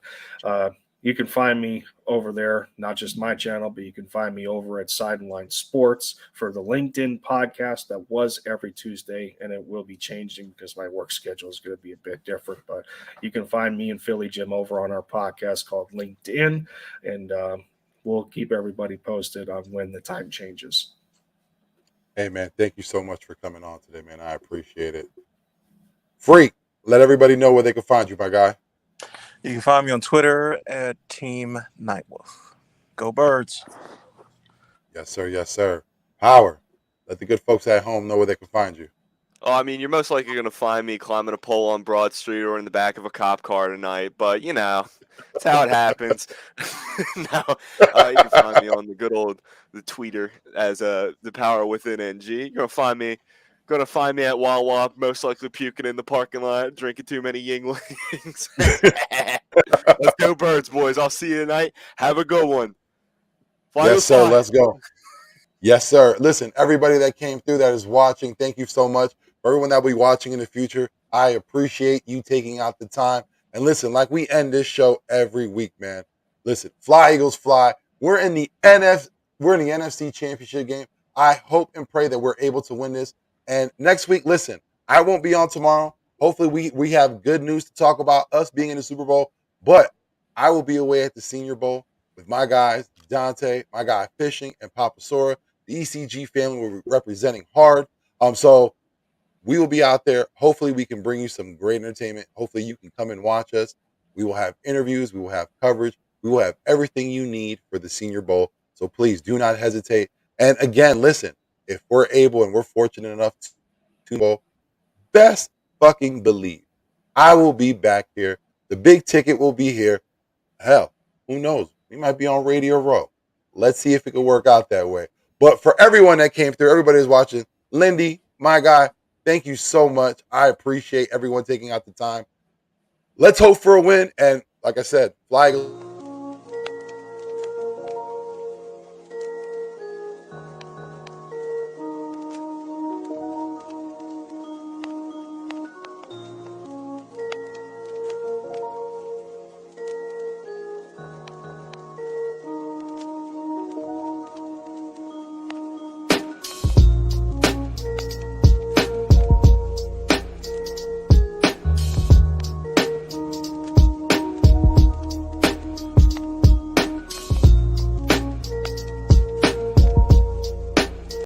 You can find me over there, not just my channel, but you can find me over at Sideline Sports for the LinkedIn podcast that was every Tuesday, and it will be changing because my work schedule is going to be a bit different. But you can find me and Philly Jim over on our podcast called LinkedIn, and we'll keep everybody posted on when the time changes. Hey man, thank you so much for coming on today, man. I appreciate it. Freak, let everybody know where they can find you, my guy. You can find me on Twitter at Team Nightwolf. Go Birds. Yes, sir. Yes, sir. Power. Let the good folks at home know where they can find you. Oh, I mean, you're most likely going to find me climbing a pole on Broad Street or in the back of a cop car tonight, but it's how it happens. No, you can find me on the tweeter as the Power Within NG. You're gonna find me at Wawa, most likely puking in the parking lot, drinking too many Yinglings. Let's go Birds, boys! I'll see you tonight. Have a good one. Fly Yes, with sir. fly. Let's go. Yes, sir. Listen, everybody that came through that is watching, thank you so much. For everyone that will be watching in the future, I appreciate you taking out the time. And listen, like we end this show every week, man. Listen, fly Eagles fly. We're in the NFC Championship game. I hope and pray that we're able to win this. And next week, listen, I won't be on tomorrow. Hopefully, we have good news to talk about us being in the Super Bowl. But I will be away at the Senior Bowl with my guys, Dante, my guy Fishing, and Papa Sora. The ECG family will be representing hard. So we will be out there. Hopefully, we can bring you some great entertainment. Hopefully, you can come and watch us. We will have interviews. We will have coverage. We will have everything you need for the Senior Bowl. So please do not hesitate. And again, listen, if we're able and we're fortunate enough to bowl, best fucking believe I will be back here. The big ticket will be here. Hell, who knows? We might be on Radio Row. Let's see if it can work out that way. But for everyone that came through, everybody who's watching, Lindy, my guy, thank you so much. I appreciate everyone taking out the time. Let's hope for a win. And like I said, fly